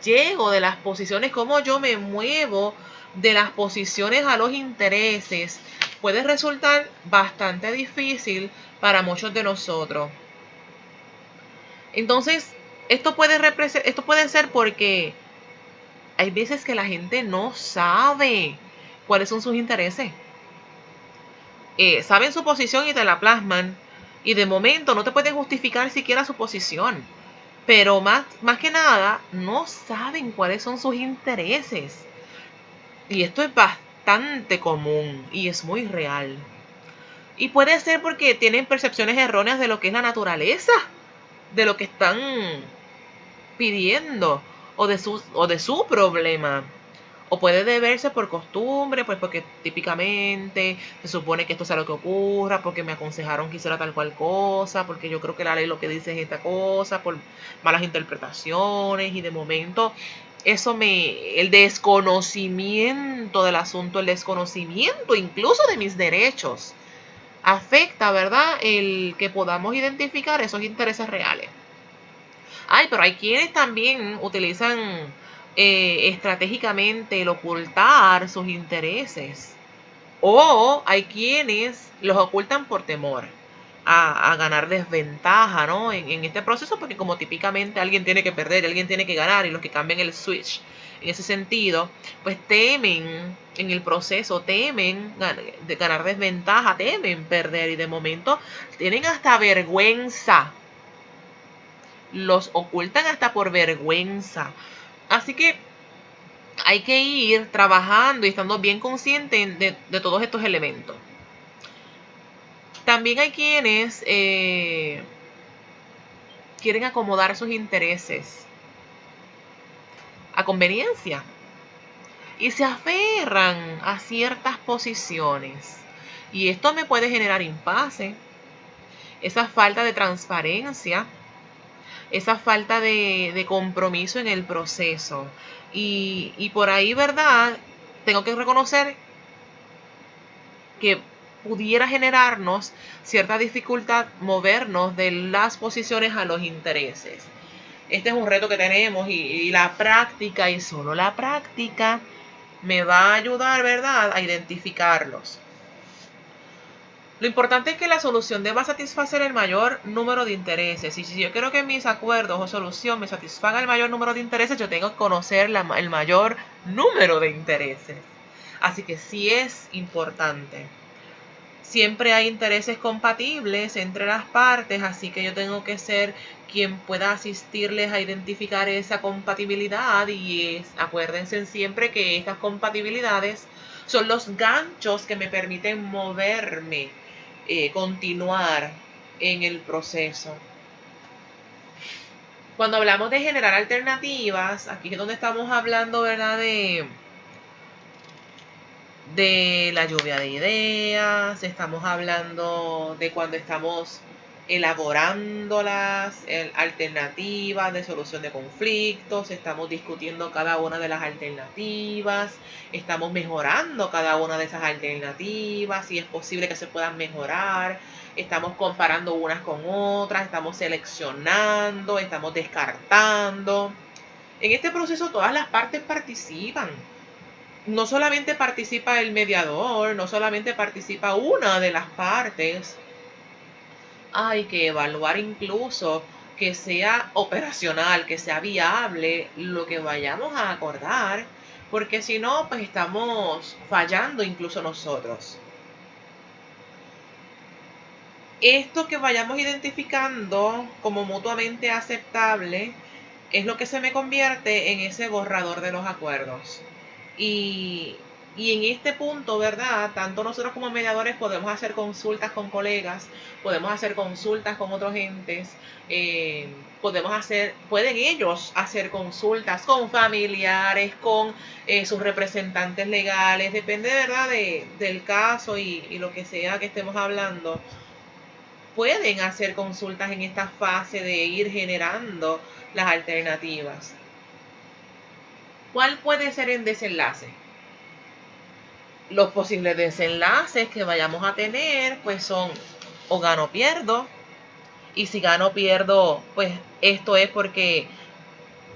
llego de las posiciones, cómo yo me muevo de las posiciones a los intereses, puede resultar bastante difícil para muchos de nosotros. Entonces, esto puede ser porque hay veces que la gente no sabe cuáles son sus intereses. Saben su posición y te la plasman y de momento no te pueden justificar siquiera su posición, pero más que nada no saben cuáles son sus intereses y esto es bastante común y es muy real. Y puede ser porque tienen percepciones erróneas de lo que es la naturaleza, de lo que están pidiendo o de su problema. O puede deberse por costumbre, pues porque típicamente se supone que esto sea lo que ocurra, porque me aconsejaron que hiciera tal cual cosa, porque yo creo que la ley lo que dice es esta cosa, por malas interpretaciones, y de momento el desconocimiento del asunto, el desconocimiento incluso de mis derechos, afecta, ¿verdad?, el que podamos identificar esos intereses reales. Ay, pero hay quienes también utilizan estratégicamente el ocultar sus intereses. O hay quienes los ocultan por temor a ganar desventaja, ¿no? En este proceso, porque como típicamente alguien tiene que perder, alguien tiene que ganar, y los que cambian el switch en ese sentido, pues temen en el proceso, temen ganar desventaja, temen perder, y de momento tienen hasta vergüenza, los ocultan hasta por vergüenza. Así que hay que ir trabajando y estando bien consciente de todos estos elementos. También hay quienes quieren acomodar sus intereses a conveniencia y se aferran a ciertas posiciones. Y esto me puede generar impasse, esa falta de transparencia, esa falta de compromiso en el proceso. Y por ahí, ¿verdad?, tengo que reconocer que pudiera generarnos cierta dificultad movernos de las posiciones a los intereses. Este es un reto que tenemos, y la práctica, y solo la práctica, me va a ayudar, ¿verdad?, a identificarlos. Lo importante es que la solución deba satisfacer el mayor número de intereses. Y si yo quiero que mis acuerdos o solución me satisfaga el mayor número de intereses, yo tengo que conocer el mayor número de intereses. Así que sí es importante. Siempre hay intereses compatibles entre las partes, así que yo tengo que ser quien pueda asistirles a identificar esa compatibilidad. Y acuérdense siempre que estas compatibilidades son los ganchos que me permiten moverme, continuar en el proceso. Cuando hablamos de generar alternativas, aquí es donde estamos hablando, ¿verdad?, de la lluvia de ideas, estamos hablando de cuando estamos elaborando las alternativas de solución de conflictos, estamos discutiendo cada una de las alternativas, estamos mejorando cada una de esas alternativas, si es posible que se puedan mejorar, estamos comparando unas con otras, estamos seleccionando, estamos descartando. En este proceso todas las partes participan. No solamente participa el mediador, no solamente participa una de las partes. Hay que evaluar incluso que sea operacional, que sea viable lo que vayamos a acordar, porque si no, pues estamos fallando incluso nosotros. Esto que vayamos identificando como mutuamente aceptable es lo que se me convierte en ese borrador de los acuerdos. Y en este punto, ¿verdad?, tanto nosotros como mediadores podemos hacer consultas con colegas, podemos hacer consultas con otros entes, pueden ellos hacer consultas con familiares, con sus representantes legales, depende, ¿verdad?, del caso y lo que sea que estemos hablando. Pueden hacer consultas en esta fase de ir generando las alternativas. ¿Cuál puede ser el desenlace? Los posibles desenlaces que vayamos a tener, pues son o gano o pierdo. Y si gano o pierdo, pues esto es porque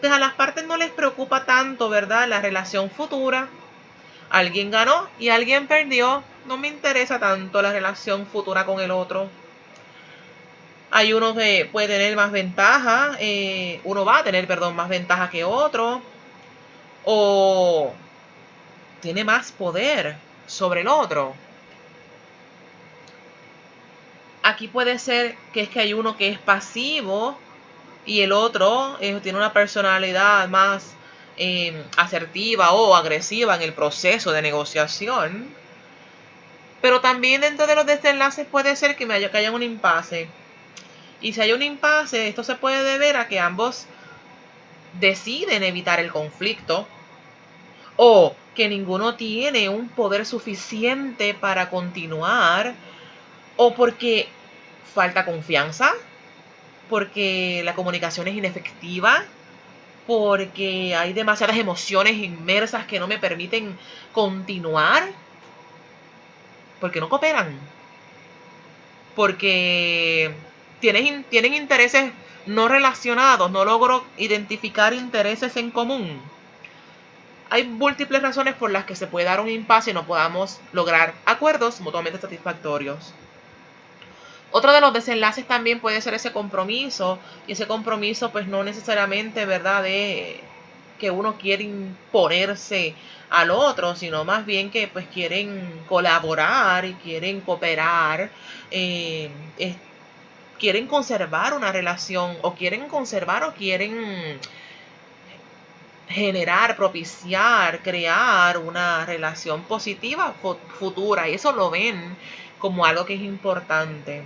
pues a las partes no les preocupa tanto, ¿verdad?, la relación futura. Alguien ganó y alguien perdió. No me interesa tanto la relación futura con el otro. Hay uno que puede tener más ventaja, uno va a tener, perdón, más ventaja que otro, o tiene más poder sobre el otro. Aquí puede ser que es que hay uno que es pasivo y el otro tiene una personalidad más asertiva o agresiva en el proceso de negociación. Pero también dentro de los desenlaces puede ser que haya un impasse. Y si hay un impasse, esto se puede deber a que ambos deciden evitar el conflicto o que ninguno tiene un poder suficiente para continuar o porque falta confianza, porque la comunicación es inefectiva, porque hay demasiadas emociones inmersas que no me permiten continuar, porque no cooperan, porque tienen intereses no relacionados, no logro identificar intereses en común. Hay múltiples razones por las que se puede dar un impasse y no podamos lograr acuerdos mutuamente satisfactorios. Otro de los desenlaces también puede ser ese compromiso, y ese compromiso pues no necesariamente, ¿verdad?, de que uno quiere imponerse al otro, sino más bien que pues quieren colaborar y quieren cooperar, quieren conservar una relación o quieren generar, propiciar, crear una relación positiva futura, y eso lo ven como algo que es importante.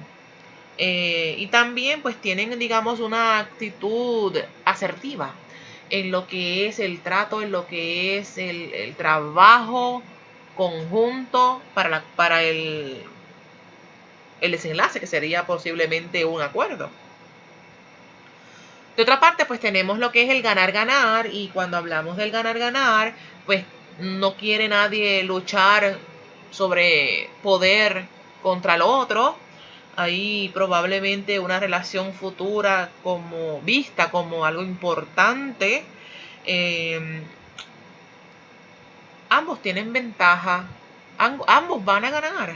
Y también pues tienen, digamos, una actitud asertiva en lo que es el trato, en lo que es el trabajo conjunto para el desenlace, que sería posiblemente un acuerdo. De otra parte, pues tenemos lo que es el ganar-ganar, y cuando hablamos del ganar-ganar, pues no quiere nadie luchar sobre poder contra el otro. Hay probablemente una relación futura vista como algo importante. Ambos tienen ventaja, ambos van a ganar.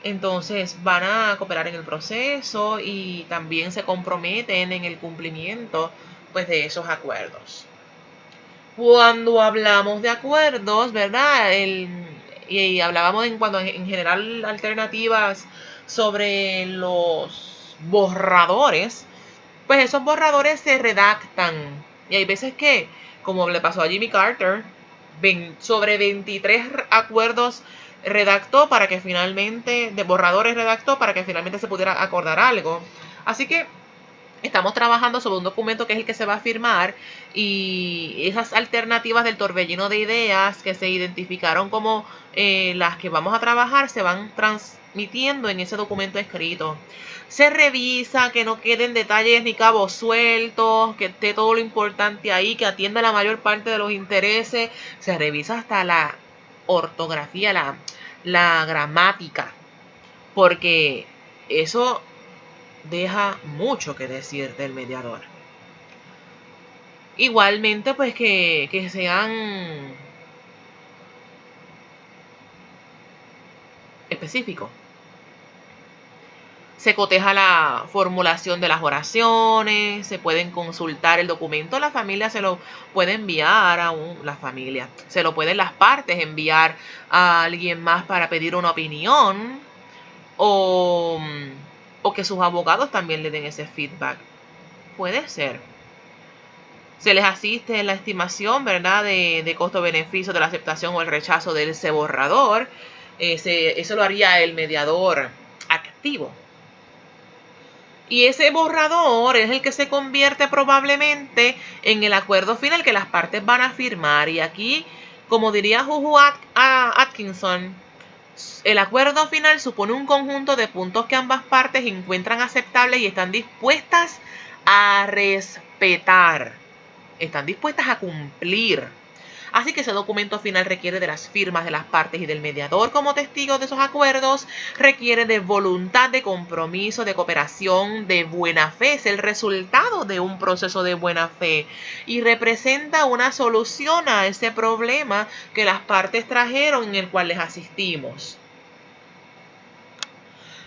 Entonces van a cooperar en el proceso y también se comprometen en el cumplimiento pues de esos acuerdos. Cuando hablamos de acuerdos, ¿verdad? Y hablábamos en general alternativas sobre los borradores, pues esos borradores se redactan. Y hay veces que, como le pasó a Jimmy Carter, sobre 23 acuerdos redactó para que finalmente, de borradores redactó para que finalmente se pudiera acordar algo. Así que estamos trabajando sobre un documento que es el que se va a firmar, y esas alternativas del torbellino de ideas que se identificaron como las que vamos a trabajar se van transmitiendo en ese documento escrito. Se revisa que no queden detalles ni cabos sueltos, que esté todo lo importante ahí, que atienda la mayor parte de los intereses. Se revisa hasta la ortografía, la gramática, porque eso deja mucho que decir del mediador. Igualmente, pues que sean específicos. Se coteja la formulación de las oraciones, se pueden consultar el documento, la familia se lo puede enviar se lo pueden las partes enviar a alguien más para pedir una opinión, o que sus abogados también le den ese feedback. Puede ser. Se les asiste en la estimación, ¿verdad?, de costo-beneficio de la aceptación o el rechazo de ese borrador. Eso lo haría el mediador activo. Y ese borrador es el que se convierte probablemente en el acuerdo final que las partes van a firmar. Y aquí, como diría Juju Atkinson, el acuerdo final supone un conjunto de puntos que ambas partes encuentran aceptables y están dispuestas a respetar. Están dispuestas a cumplir. Así que ese documento final requiere de las firmas de las partes y del mediador como testigos de esos acuerdos, requiere de voluntad, de compromiso, de cooperación, de buena fe. Es el resultado de un proceso de buena fe y representa una solución a ese problema que las partes trajeron, en el cual les asistimos.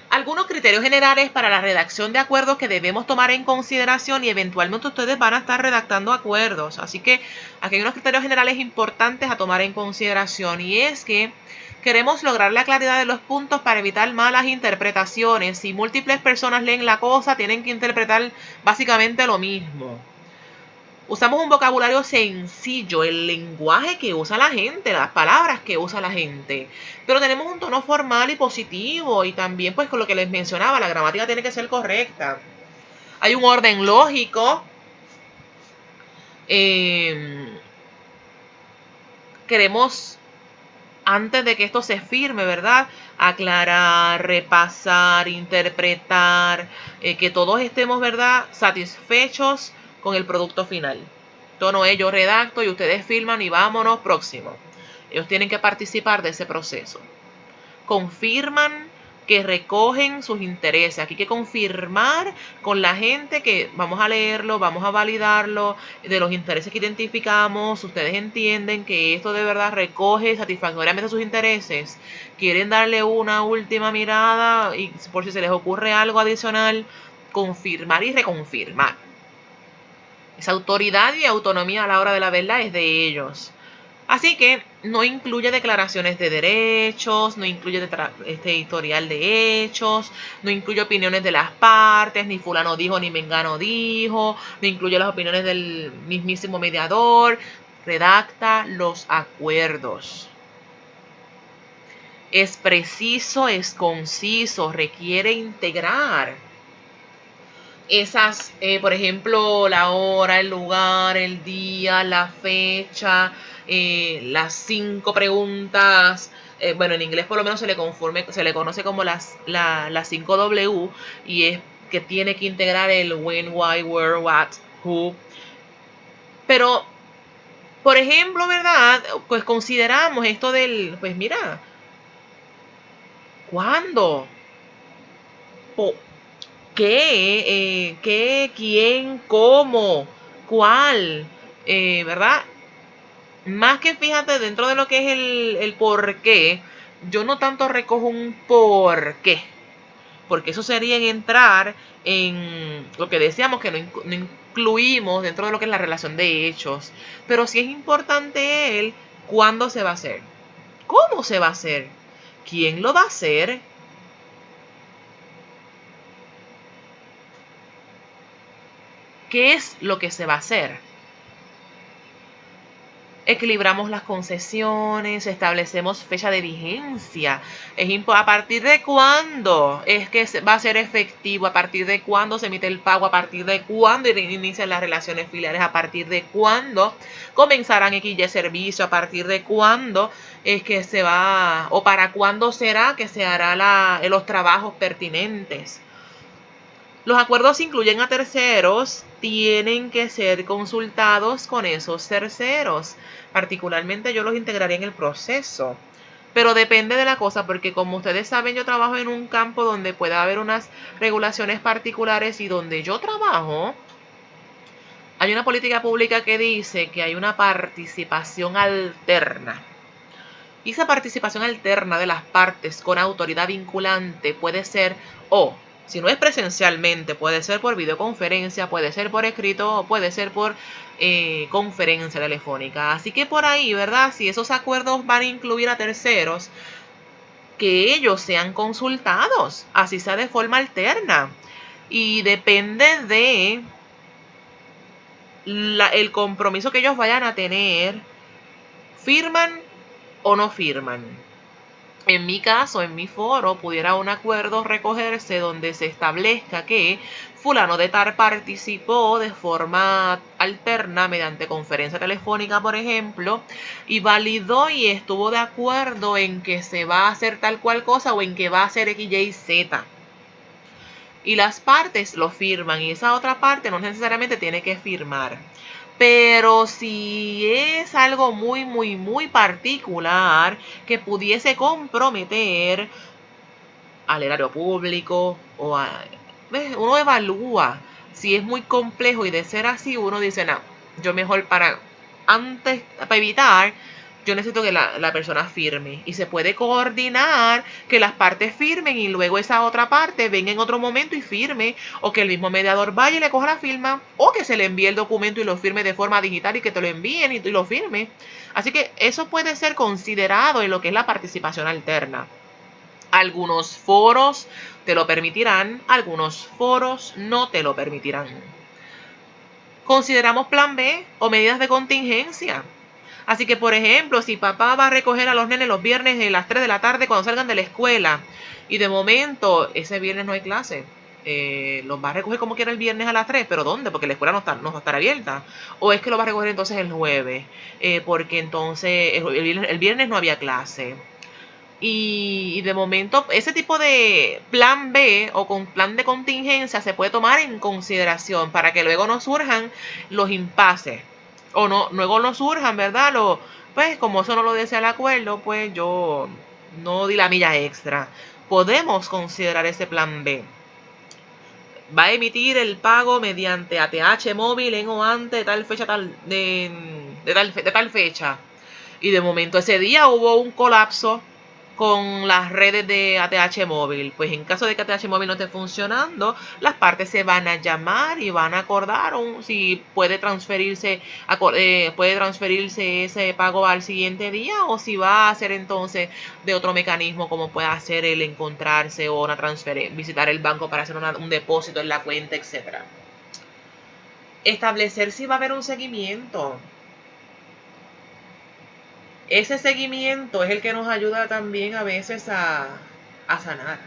Algunos criterios generales para la redacción de acuerdos que debemos tomar en consideración, y eventualmente ustedes van a estar redactando acuerdos. Así que aquí hay unos criterios generales importantes a tomar en consideración, y es que queremos lograr la claridad de los puntos para evitar malas interpretaciones. Si múltiples personas leen la cosa, tienen que interpretar básicamente lo mismo. Usamos un vocabulario sencillo, el lenguaje que usa la gente, las palabras que usa la gente. Pero tenemos un tono formal y positivo y también pues con lo que les mencionaba, la gramática tiene que ser correcta. Hay un orden lógico. Queremos, antes de que esto se firme, ¿verdad? Aclarar, repasar, interpretar, que todos estemos, ¿verdad?, satisfechos con el producto final. Esto no es yo redacto y ustedes firman y vámonos, próximo. Ellos tienen que participar de ese proceso. Confirman que recogen sus intereses. Aquí hay que confirmar con la gente que vamos a leerlo, vamos a validarlo, de los intereses que identificamos. Ustedes entienden que esto de verdad recoge satisfactoriamente sus intereses. Quieren darle una última mirada y por si se les ocurre algo adicional, confirmar y reconfirmar. Esa autoridad y autonomía a la hora de la verdad es de ellos. Así que no incluye declaraciones de derechos, no incluye historial de hechos, no incluye opiniones de las partes, ni fulano dijo ni mengano dijo, no incluye las opiniones del mismísimo mediador. Redacta los acuerdos. Es preciso, es conciso, requiere integrar esas, por ejemplo, la hora, el lugar, el día, la fecha, las 5 preguntas. Bueno, en inglés por lo menos se le conoce como las 5 W, y es que tiene que integrar el when, why, where, what, who. Pero, por ejemplo, ¿verdad? Pues consideramos esto del, pues mira, ¿cuándo? ¿Qué? ¿Quién? ¿Cómo? ¿Cuál? ¿Verdad? Más que fíjate dentro de lo que es el por qué, yo no tanto recojo un por qué, porque eso sería entrar en lo que decíamos que no incluimos dentro de lo que es la relación de hechos. Pero sí es importante el cuándo se va a hacer, cómo se va a hacer, quién lo va a hacer. ¿Qué es lo que se va a hacer? Equilibramos las concesiones, establecemos fecha de vigencia. ¿A partir de cuándo es que va a ser efectivo? ¿A partir de cuándo se emite el pago? ¿A partir de cuándo inician las relaciones filiales? ¿A partir de cuándo comenzarán XY servicio? ¿A partir de cuándo es que se va, o para cuándo será que se hará los trabajos pertinentes? Los acuerdos incluyen a terceros, tienen que ser consultados con esos terceros. Particularmente yo los integraría en el proceso. Pero depende de la cosa, porque como ustedes saben, yo trabajo en un campo donde puede haber unas regulaciones particulares, y donde yo trabajo hay una política pública que dice que hay una participación alterna. Y esa participación alterna de las partes con autoridad vinculante puede ser, o si no es presencialmente, puede ser por videoconferencia, puede ser por escrito, o puede ser por conferencia telefónica. Así que por ahí, ¿verdad? Si esos acuerdos van a incluir a terceros, que ellos sean consultados, así sea de forma alterna. Y depende de el compromiso que ellos vayan a tener, firman o no firman. En mi caso, en mi foro, pudiera un acuerdo recogerse donde se establezca que fulano de tal participó de forma alterna mediante conferencia telefónica, por ejemplo, y validó y estuvo de acuerdo en que se va a hacer tal cual cosa, o en que va a hacer X, Y, Z. Y las partes lo firman, y esa otra parte no necesariamente tiene que firmar. Pero si es algo muy, muy, muy particular que pudiese comprometer al erario público, uno evalúa. Si es muy complejo, y de ser así, uno dice, no, yo mejor para evitar, yo necesito que la persona firme. Y se puede coordinar que las partes firmen y luego esa otra parte venga en otro momento y firme, o que el mismo mediador vaya y le coja la firma, o que se le envíe el documento y lo firme de forma digital y que te lo envíen y lo firme. Así que eso puede ser considerado en lo que es la participación alterna. Algunos foros te lo permitirán, algunos foros no te lo permitirán. consideramos plan B o medidas de contingencia. Así que, por ejemplo, si papá va a recoger a los nenes los viernes a las 3 de la tarde cuando salgan de la escuela y de momento ese viernes no hay clase, los va a recoger como quiera el viernes a las 3, pero ¿dónde? Porque la escuela no va a estar abierta. O es que lo va a recoger entonces el jueves, porque entonces el viernes no había clase. Y de momento ese tipo de plan B o con plan de contingencia se puede tomar en consideración para que luego no surjan los impases. O no, luego no surjan, ¿verdad? Pues como eso no lo desea el acuerdo, pues yo no di la milla extra. Podemos considerar ese plan B. Va a emitir el pago mediante ATH móvil en o antes de tal fecha, de tal fecha. Y de momento ese día hubo un colapso con las redes de ATH móvil. Pues en caso de que ATH móvil no esté funcionando, las partes se van a llamar y van a acordar si puede transferirse ese pago al siguiente día o si va a hacer entonces de otro mecanismo como puede hacer el encontrarse o una transferencia, visitar el banco para hacer un depósito en la cuenta, etc. Establecer si va a haber un seguimiento. Ese seguimiento es el que nos ayuda también a veces a sanar.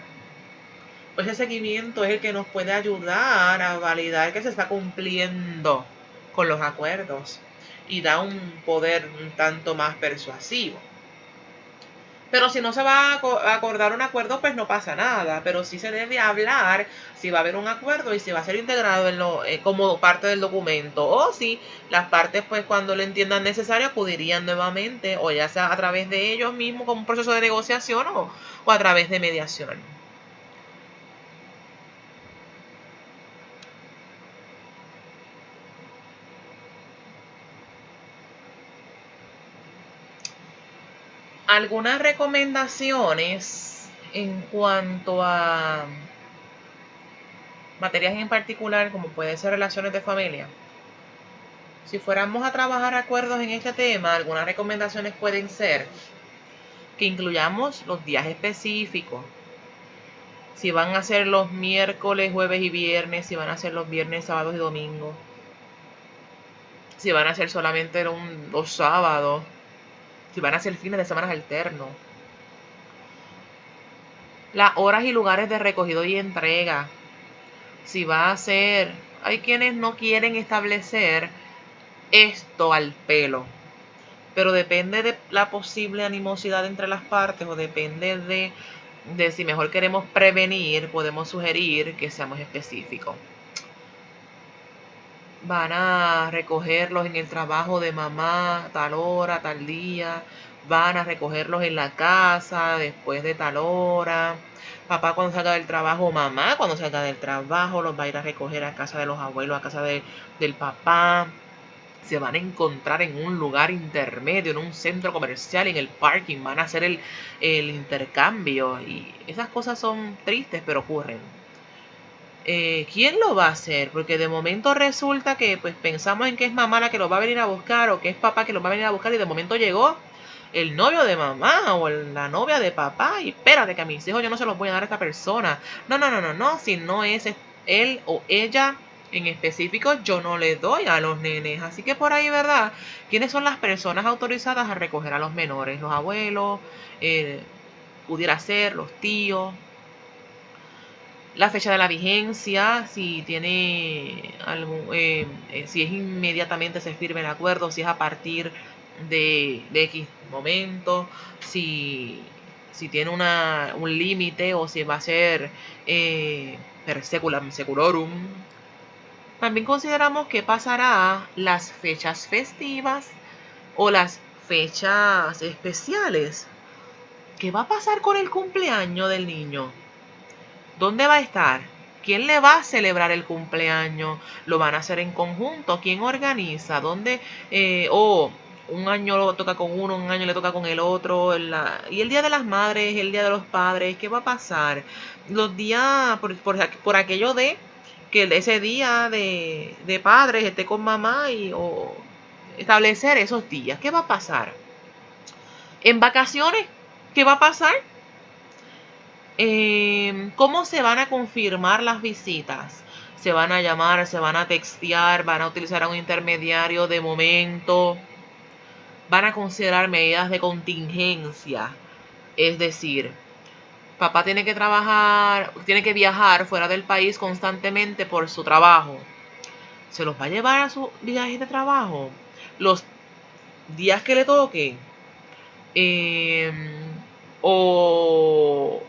Pues ese seguimiento es el que nos puede ayudar a validar que se está cumpliendo con los acuerdos y da un poder un tanto más persuasivo. Pero si no se va a acordar un acuerdo, pues no pasa nada. Pero sí se debe hablar si va a haber un acuerdo y si va a ser integrado como parte del documento. O si las partes, pues cuando lo entiendan necesario, acudirían nuevamente, o ya sea a través de ellos mismos como un proceso de negociación o a través de mediación. Algunas recomendaciones en cuanto a materias en particular, como pueden ser relaciones de familia. Si fuéramos a trabajar acuerdos en este tema, algunas recomendaciones pueden ser que incluyamos los días específicos. Si van a ser los miércoles, jueves y viernes, si van a ser los viernes, sábados y domingos. Si van a ser solamente los sábados. Si van a ser fines de semana alternos. Las horas y lugares de recogido y entrega. Si va a ser... Hay quienes no quieren establecer esto al pelo, pero depende de la posible animosidad entre las partes o depende de si mejor queremos prevenir, podemos sugerir que seamos específicos. Van a recogerlos en el trabajo de mamá tal hora, tal día. Van a recogerlos en la casa después de tal hora. Papá cuando salga del trabajo, mamá cuando salga del trabajo, los va a ir a recoger a casa de los abuelos, a casa del papá. Se van a encontrar en un lugar intermedio, en un centro comercial, en el parking, van a hacer el intercambio. Y esas cosas son tristes, pero ocurren. ¿Quién lo va a hacer? Porque de momento resulta que pues pensamos en que es mamá la que lo va a venir a buscar o que es papá que lo va a venir a buscar y de momento llegó el novio de mamá o la novia de papá y espérate que a mis hijos yo no se los voy a dar a esta persona. No, si no es él o ella en específico yo no le doy a los nenes. Así que por ahí, ¿verdad? ¿Quiénes son las personas autorizadas a recoger a los menores? Los abuelos, pudiera ser los tíos. La fecha de la vigencia, si tiene si es inmediatamente se firme el acuerdo, si es a partir de X momento, si tiene un límite o si va a ser per seculam seculorum. También consideramos que pasará las fechas festivas o las fechas especiales. ¿Qué va a pasar con el cumpleaños del niño? ¿Dónde va a estar? ¿Quién le va a celebrar el cumpleaños? ¿Lo van a hacer en conjunto? ¿Quién organiza? ¿Dónde? Un año lo toca con uno, un año le toca con el otro. Y el Día de las Madres, el Día de los Padres, ¿qué va a pasar? Los días, por aquello de que ese día de padres esté con mamá o establecer esos días. ¿Qué va a pasar? En vacaciones, ¿qué va a pasar? ¿Cómo se van a confirmar las visitas? se van a llamar, se van a textear, van a utilizar a un intermediario de momento, van a considerar medidas de contingencia. Es decir, papá tiene que trabajar, tiene que viajar fuera del país constantemente por su trabajo. ¿Se los va a llevar a su viaje de trabajo? Los días que le toque. O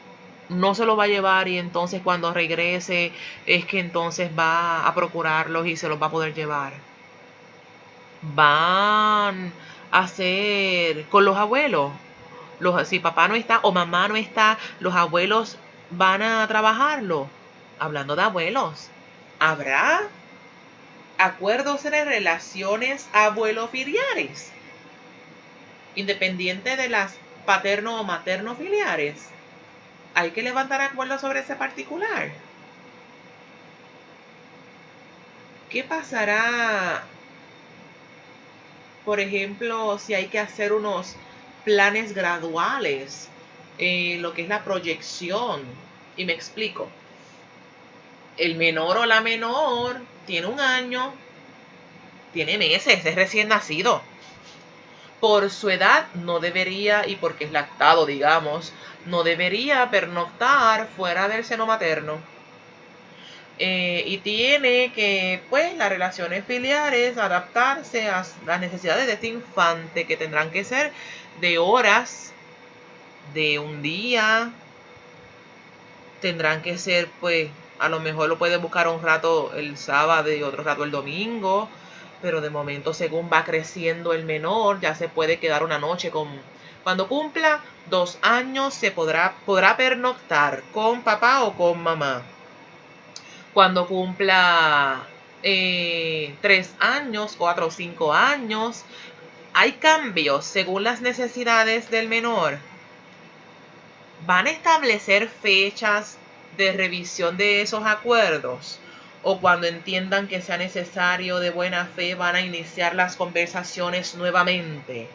no se los va a llevar y entonces cuando regrese es que entonces va a procurarlos y se los va a poder llevar. Van a hacer con los abuelos. Si papá no está o mamá no está, los abuelos van a trabajarlo. Hablando de abuelos, ¿habrá acuerdos de relaciones abuelo-filiares? Independiente de las paterno o materno filiares. Hay que levantar acuerdos sobre ese particular. ¿Qué pasará, por ejemplo, si hay que hacer unos planes graduales en lo que es la proyección? Y me explico. El menor o la menor tiene 1 año, tiene meses, es recién nacido. Por su edad no debería, y porque es lactado, digamos, no debería pernoctar fuera del seno materno. Y tiene que, pues, las relaciones filiares adaptarse a las necesidades de este infante, que tendrán que ser de horas, de un día, tendrán que ser, pues, a lo mejor lo puede buscar un rato el sábado y otro rato el domingo, pero de momento, según va creciendo el menor, ya se puede quedar una noche con... Cuando cumpla 2 años se podrá pernoctar con papá o con mamá. Cuando cumpla 3 años, 4 o 5 años, hay cambios según las necesidades del menor. ¿Van a establecer fechas de revisión de esos acuerdos? ¿O cuando entiendan que sea necesario de buena fe van a iniciar las conversaciones nuevamente?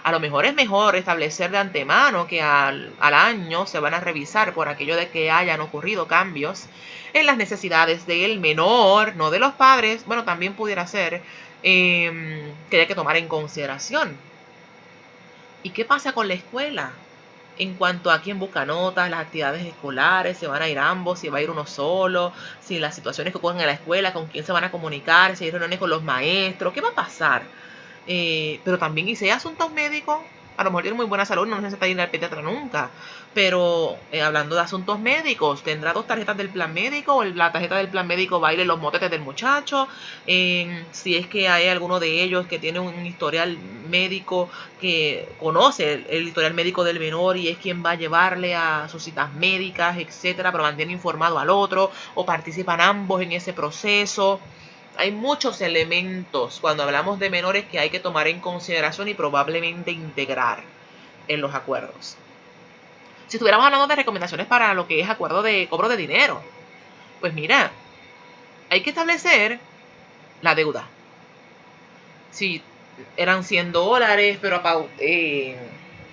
A lo mejor es mejor establecer de antemano que al año se van a revisar por aquello de que hayan ocurrido cambios en las necesidades del menor, no de los padres. Bueno, también pudiera ser que hay que tomar en consideración. ¿Y qué pasa con la escuela? En cuanto a quién busca notas, las actividades escolares, si van a ir ambos, si va a ir uno solo, si las situaciones que ocurren en la escuela, con quién se van a comunicar, si hay reuniones con los maestros, ¿qué va a pasar? Pero también, y si hay asuntos médicos, a lo mejor tiene muy buena salud, no necesita ir al pediatra nunca. Pero hablando de asuntos médicos, ¿tendrá 2 tarjetas del plan médico o la tarjeta del plan médico va a ir en los motetes del muchacho? Si es que hay alguno de ellos que tiene un historial médico, que conoce el historial médico del menor y es quien va a llevarle a sus citas médicas, etcétera, pero mantiene informado al otro, o participan ambos en ese proceso. Hay muchos elementos cuando hablamos de menores que hay que tomar en consideración y probablemente integrar en los acuerdos. Si estuviéramos hablando de recomendaciones para lo que es acuerdo de cobro de dinero, pues mira, hay que establecer la deuda. Si eran $100, pero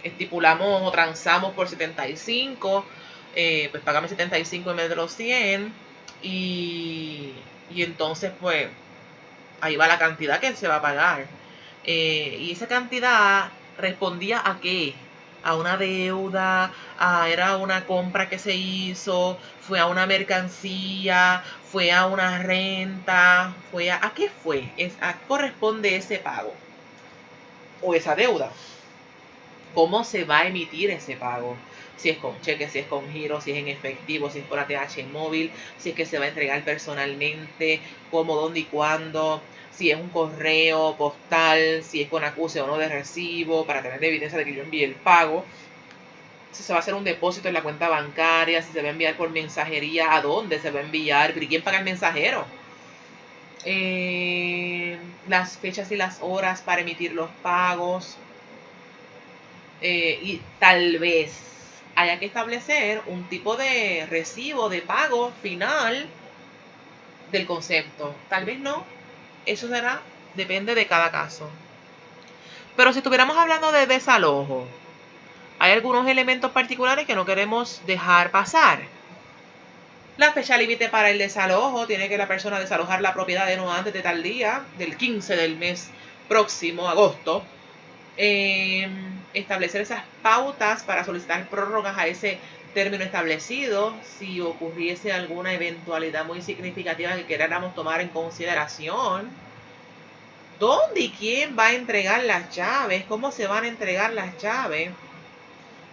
estipulamos o transamos por 75, pues págame 75 en vez de los 100, y entonces pues ahí va la cantidad que se va a pagar. Y esa cantidad respondía a qué? A una deuda, era una compra que se hizo, fue a una mercancía, fue a una renta, ¿a qué fue? ¿A qué corresponde ese pago? O esa deuda. ¿Cómo se va a emitir ese pago? Si es con cheque, si es con giro, si es en efectivo, si es por ATH móvil, si es que se va a entregar personalmente, cómo, dónde y cuándo, si es un correo postal, si es con acuse o no de recibo, para tener evidencia de que yo envié el pago, si se va a hacer un depósito en la cuenta bancaria, si se va a enviar por mensajería, a dónde se va a enviar, pero ¿y quién paga el mensajero? Las fechas y las horas para emitir los pagos. Y tal vez haya que establecer un tipo de recibo de pago final del concepto. Tal vez no. Eso depende de cada caso. Pero si estuviéramos hablando de desalojo, hay algunos elementos particulares que no queremos dejar pasar. La fecha límite para el desalojo, tiene que la persona desalojar la propiedad de no antes de tal día, del 15 del mes próximo, agosto. Establecer esas pautas para solicitar prórrogas a ese término establecido si ocurriese alguna eventualidad muy significativa que queramos tomar en consideración. ¿Dónde y quién va a entregar las llaves? ¿Cómo se van a entregar las llaves?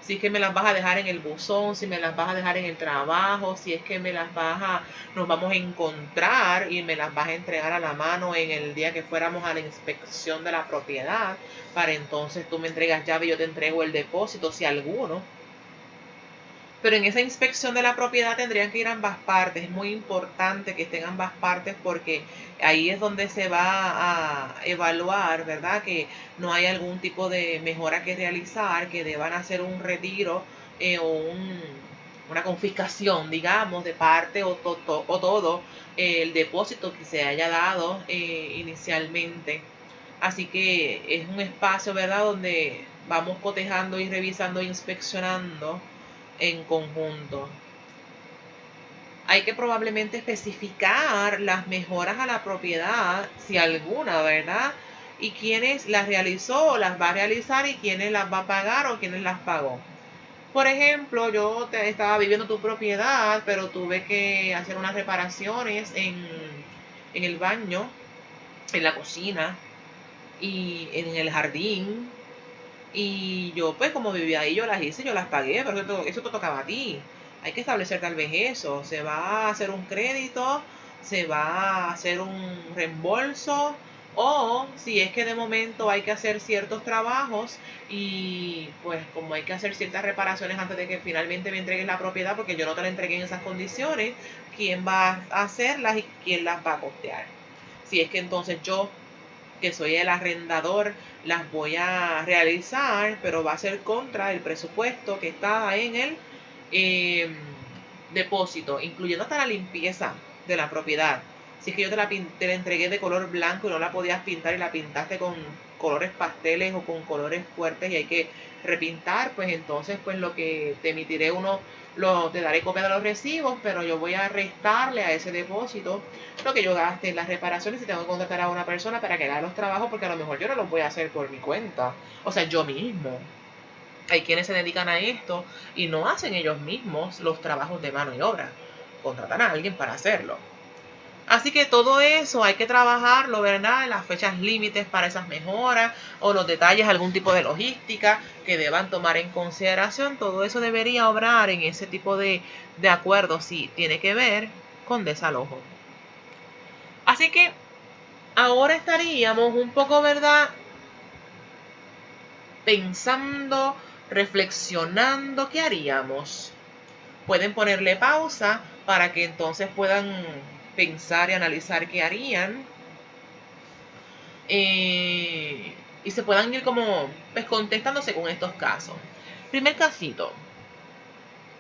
Si es que me las vas a dejar en el buzón, si me las vas a dejar en el trabajo, si es que nos vamos a encontrar y me las vas a entregar a la mano en el día que fuéramos a la inspección de la propiedad, para entonces tú me entregas llave y yo te entrego el depósito, si alguno. Pero en esa inspección de la propiedad tendrían que ir ambas partes. Es muy importante que estén ambas partes porque ahí es donde se va a evaluar, ¿verdad? Que no hay algún tipo de mejora que realizar, que deban hacer un retiro o una confiscación, digamos, de parte o todo el depósito que se haya dado inicialmente. Así que es un espacio, ¿verdad?, donde vamos cotejando y revisando e inspeccionando en conjunto. Hay que probablemente especificar las mejoras a la propiedad, si alguna, ¿verdad? Y quiénes las realizó o las va a realizar y quiénes las va a pagar o quiénes las pagó. Por ejemplo, yo estaba viviendo tu propiedad, pero tuve que hacer unas reparaciones en el baño, en la cocina y en el jardín. Y yo, pues, como vivía ahí, yo las hice, yo las pagué, pero eso te tocaba a ti. Hay que establecer tal vez eso. Se va a hacer un crédito, se va a hacer un reembolso, o si es que de momento hay que hacer ciertos trabajos y pues como hay que hacer ciertas reparaciones antes de que finalmente me entregues la propiedad, porque yo no te la entregué en esas condiciones, ¿quién va a hacerlas y quién las va a costear? Si es que entonces yo, que soy el arrendador, las voy a realizar, pero va a ser contra el presupuesto que está en el depósito, incluyendo hasta la limpieza de la propiedad. Si es que yo te la entregué de color blanco y no la podías pintar y la pintaste con colores pasteles o con colores fuertes y hay que repintar, pues entonces pues lo que te emitiré te daré copia de los recibos, pero yo voy a restarle a ese depósito lo que yo gaste en las reparaciones y tengo que contratar a una persona para que haga los trabajos porque a lo mejor yo no los voy a hacer por mi cuenta, o sea, yo mismo. Hay quienes se dedican a esto y no hacen ellos mismos los trabajos de mano y obra, contratan a alguien para hacerlo. Así que todo eso hay que trabajarlo, ¿verdad? En las fechas límites para esas mejoras o los detalles, algún tipo de logística que deban tomar en consideración. Todo eso debería obrar en ese tipo de acuerdos si tiene que ver con desalojo. Así que ahora estaríamos un poco, ¿verdad?, pensando, reflexionando, ¿qué haríamos? Pueden ponerle pausa para que entonces puedan pensar y analizar qué harían. Y se puedan ir como pues, contestándose con estos casos. Primer casito.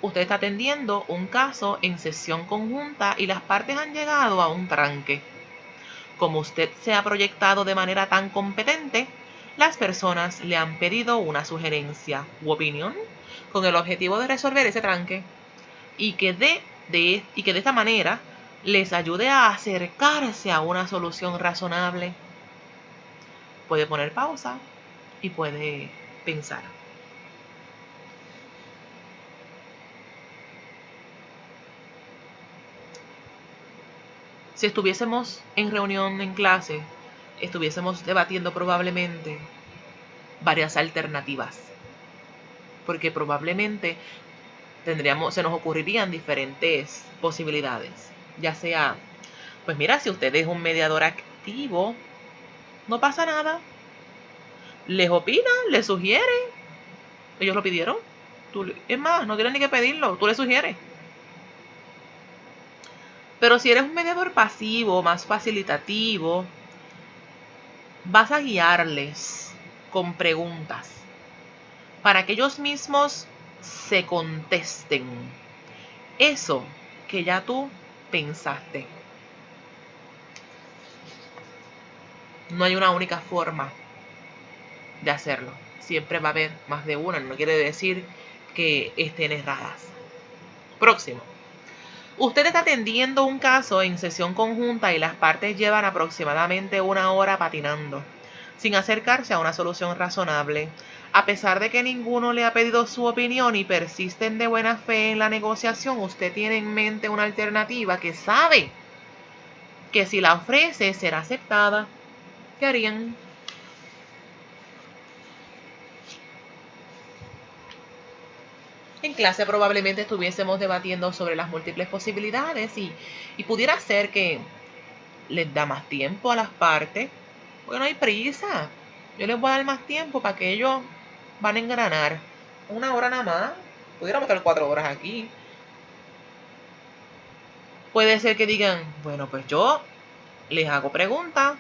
Usted está atendiendo un caso en sesión conjunta y las partes han llegado a un tranque. Como usted se ha proyectado de manera tan competente, las personas le han pedido una sugerencia u opinión con el objetivo de resolver ese tranque y que de esta manera les ayude a acercarse a una solución razonable. Puede poner pausa y puede pensar. Si estuviésemos en reunión en clase, estuviésemos debatiendo probablemente varias alternativas, porque probablemente se nos ocurrirían diferentes posibilidades, ya sea, pues mira, si usted es un mediador activo, no pasa nada, les opina, les sugiere, ellos lo pidieron, es más, no tienen ni que pedirlo, tú les sugieres. Pero si eres un mediador pasivo, más facilitativo, vas a guiarles con preguntas para que ellos mismos se contesten eso que ya tú pensaste. No hay una única forma de hacerlo. Siempre va a haber más de una. No quiere decir que estén erradas. Próximo. Usted está atendiendo un caso en sesión conjunta y las partes llevan aproximadamente 1 hora patinando, sin acercarse a una solución razonable. A pesar de que ninguno le ha pedido su opinión y persisten de buena fe en la negociación, usted tiene en mente una alternativa que sabe que si la ofrece será aceptada. ¿Qué harían? En clase probablemente estuviésemos debatiendo sobre las múltiples posibilidades y pudiera ser que les da más tiempo a las partes, porque no hay prisa. Yo les voy a dar más tiempo para que ellos van a engranar. 1 hora nada más. Pudiéramos estar 4 horas aquí. Puede ser que digan, bueno, pues yo les hago preguntas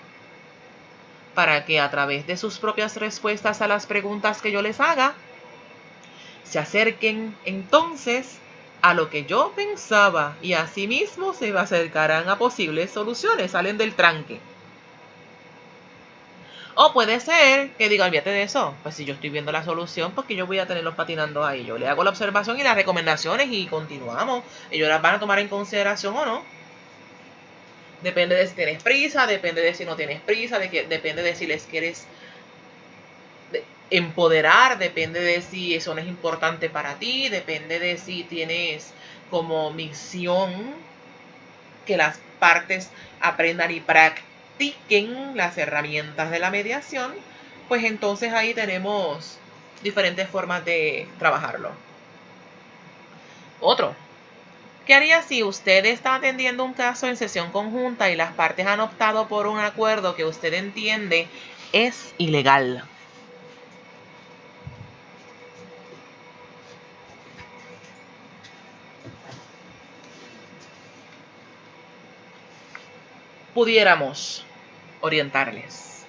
para que a través de sus propias respuestas a las preguntas que yo les haga, se acerquen entonces a lo que yo pensaba y asimismo se acercarán a posibles soluciones, salen del tranque. O puede ser que diga, olvídate de eso, pues si yo estoy viendo la solución, porque yo voy a tenerlos patinando ahí. Yo le hago la observación y las recomendaciones y continuamos. Ellos las van a tomar en consideración o no. Depende de si tienes prisa, depende de si no tienes prisa, depende de si les quieres empoderar, depende de si eso no es importante para ti, depende de si tienes como misión que las partes aprendan y practiquen las herramientas de la mediación, pues entonces ahí tenemos diferentes formas de trabajarlo. Otro, ¿qué haría si usted está atendiendo un caso en sesión conjunta y las partes han optado por un acuerdo que usted entiende es ilegal? Pudiéramos orientarles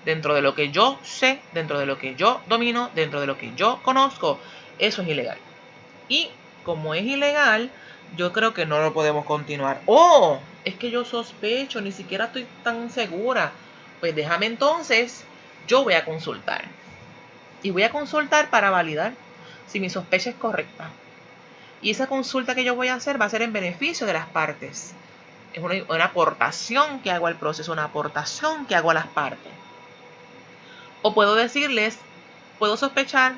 dentro de lo que yo sé, dentro de lo que yo domino, dentro de lo que yo conozco. Eso es ilegal. Y como es ilegal, yo creo que no lo podemos continuar. Oh, es que yo sospecho, ni siquiera estoy tan segura. Pues déjame entonces, yo voy a consultar. Y voy a consultar para validar si mi sospecha es correcta. Y esa consulta que yo voy a hacer va a ser en beneficio de las partes. Es una aportación que hago al proceso, una aportación que hago a las partes. O puedo decirles, puedo sospechar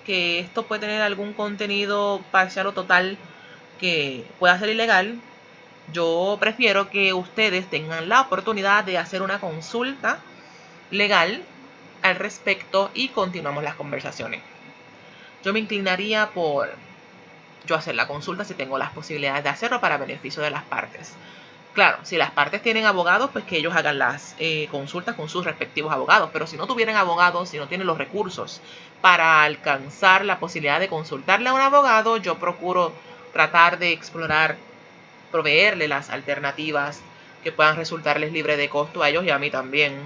que esto puede tener algún contenido parcial o total que pueda ser ilegal. Yo prefiero que ustedes tengan la oportunidad de hacer una consulta legal al respecto y continuamos las conversaciones. Yo me inclinaría por yo hacer la consulta si tengo las posibilidades de hacerlo para beneficio de las partes. Claro, si las partes tienen abogados, pues que ellos hagan las consultas con sus respectivos abogados. Pero si no tuvieran abogados, si no tienen los recursos para alcanzar la posibilidad de consultarle a un abogado, yo procuro tratar de explorar, proveerle las alternativas que puedan resultarles libre de costo a ellos y a mí también.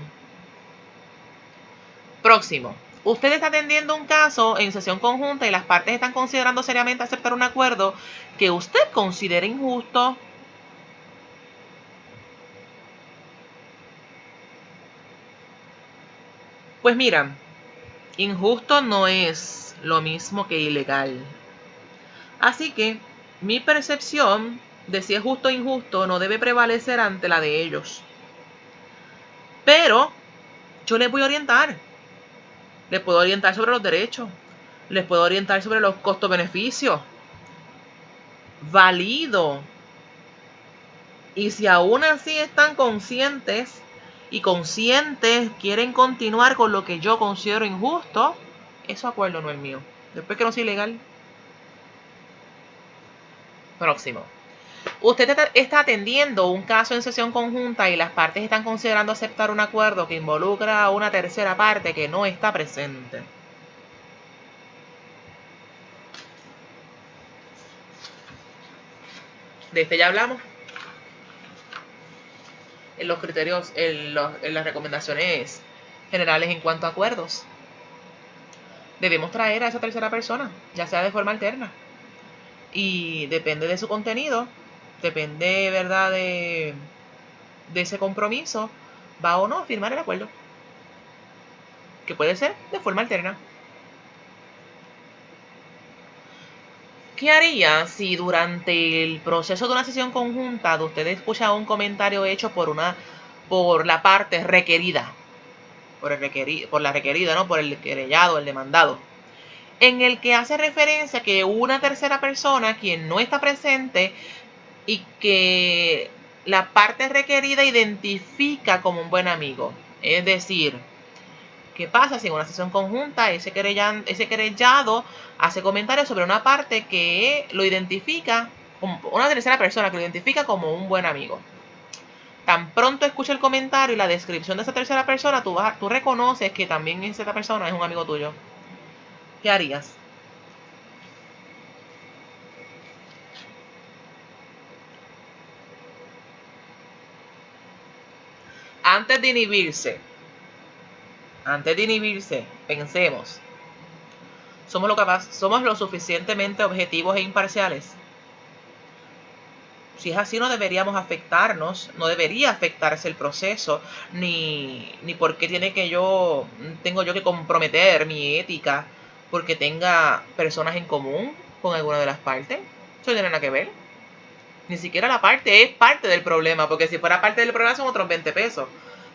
Próximo. Usted está atendiendo un caso en sesión conjunta y las partes están considerando seriamente aceptar un acuerdo que usted considere injusto. Pues mira, injusto no es lo mismo que ilegal. Así que mi percepción de si es justo o injusto no debe prevalecer ante la de ellos. Pero yo les voy a orientar. Les puedo orientar sobre los derechos. Les puedo orientar sobre los costos-beneficios. Valido. Y si aún así están conscientes y conscientes quieren continuar con lo que yo considero injusto, ese acuerdo no es mío. Después que no sea ilegal. Próximo. Usted está atendiendo un caso en sesión conjunta y las partes están considerando aceptar un acuerdo que involucra a una tercera parte que no está presente. De este ya hablamos. En los criterios, en las recomendaciones generales en cuanto a acuerdos. Debemos traer a esa tercera persona, ya sea de forma alterna. Y depende de su contenido, depende, ¿verdad?, de ese compromiso, va o no a firmar el acuerdo. Que puede ser de forma alterna. ¿Qué haría si durante el proceso de una sesión conjunta de usted escucha un comentario hecho por la parte requerida, por la requerida, ¿no? Por el querellado, el demandado, en el que hace referencia que una tercera persona, quien no está presente y que la parte requerida identifica como un buen amigo? Es decir, ¿qué pasa si en una sesión conjunta ese querellado hace comentarios sobre una parte que lo identifica, como una tercera persona que lo identifica como un buen amigo? Tan pronto escucha el comentario y la descripción de esa tercera persona, tú reconoces que también esa persona es un amigo tuyo. ¿Qué harías? Antes de inhibirse, pensemos. ¿Somos lo suficientemente objetivos e imparciales? Si es así, no deberíamos afectarnos, no debería afectarse el proceso, ni por qué tengo yo que comprometer mi ética porque tenga personas en común con alguna de las partes. Eso no tiene nada que ver. Ni siquiera la parte es parte del problema, porque si fuera parte del problema son otros 20 pesos.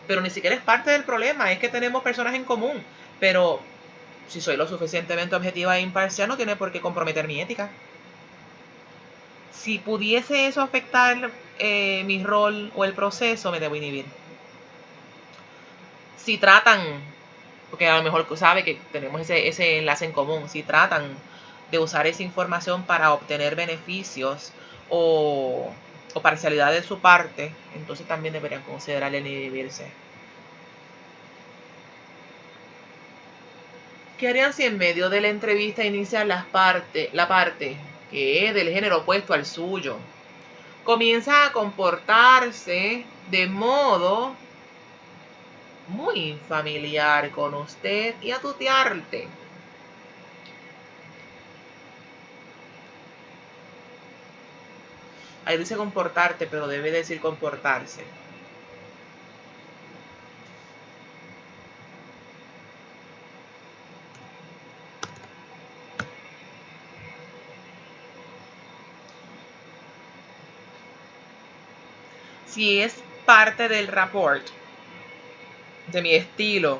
Pero ni siquiera es parte del problema, es que tenemos personas en común. Pero si soy lo suficientemente objetiva e imparcial, no tiene por qué comprometer mi ética. Si pudiese eso afectar mi rol o el proceso, me debo inhibir. Si tratan, porque a lo mejor sabe que tenemos ese enlace en común, si tratan de usar esa información para obtener beneficios o parcialidad de su parte, entonces también deberían considerar el inhibirse. ¿Qué harían si en medio de la entrevista inician la parte que es del género opuesto al suyo? Comienza a comportarse de modo muy familiar con usted y a tutearte. Ahí dice comportarte, pero debe decir comportarse. Si es parte del rapport, de mi estilo,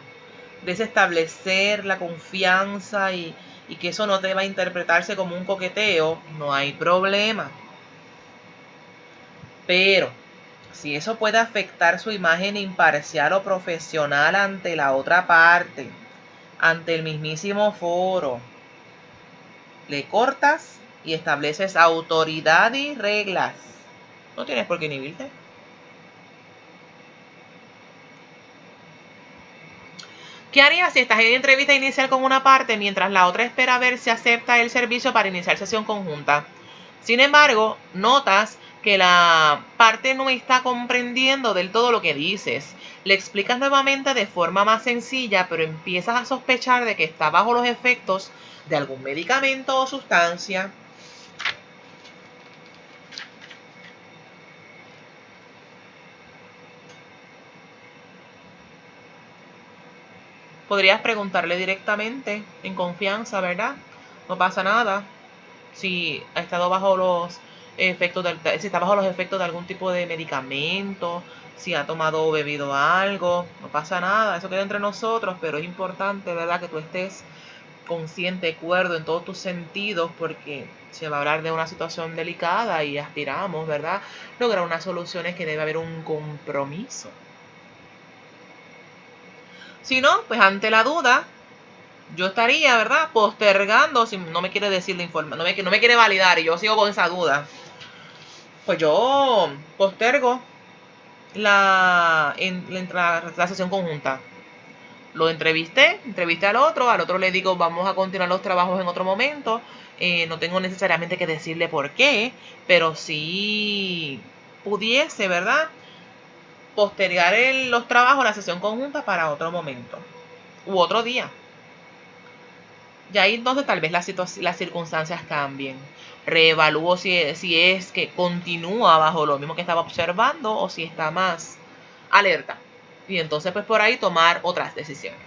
de establecer la confianza y que eso no deba interpretarse como un coqueteo, no hay problema. Pero si eso puede afectar su imagen imparcial o profesional ante la otra parte, ante el mismísimo foro, le cortas y estableces autoridad y reglas. No tienes por qué inhibirte. ¿Qué harías si estás en entrevista inicial con una parte mientras la otra espera a ver si acepta el servicio para iniciar sesión conjunta? Sin embargo, notas que la parte no está comprendiendo del todo lo que dices. Le explicas nuevamente de forma más sencilla, pero empiezas a sospechar de que está bajo los efectos de algún medicamento o sustancia. Podrías preguntarle directamente, en confianza, ¿verdad? No pasa nada. Si ha estado bajo los si está bajo los efectos de algún tipo de medicamento, si ha tomado o bebido algo, no pasa nada, eso queda entre nosotros, pero es importante, ¿verdad?, que tú estés consciente, cuerdo en todos tus sentidos, porque se va a hablar de una situación delicada y aspiramos, ¿verdad?, lograr unas soluciones que debe haber un compromiso. Si no, pues ante la duda, yo estaría, ¿verdad?, postergando, si no me quiere decir la información, no me quiere validar y yo sigo con esa duda, pues yo postergo la sesión conjunta. Lo entrevisté al otro le digo vamos a continuar los trabajos en otro momento. No tengo necesariamente que decirle por qué, pero si pudiese, ¿verdad?, postergar los trabajos, la sesión conjunta para otro momento u otro día. Y ahí entonces tal vez las circunstancias cambien. Reevalúo si es que continúa bajo lo mismo que estaba observando o si está más alerta. Y entonces pues por ahí tomar otras decisiones.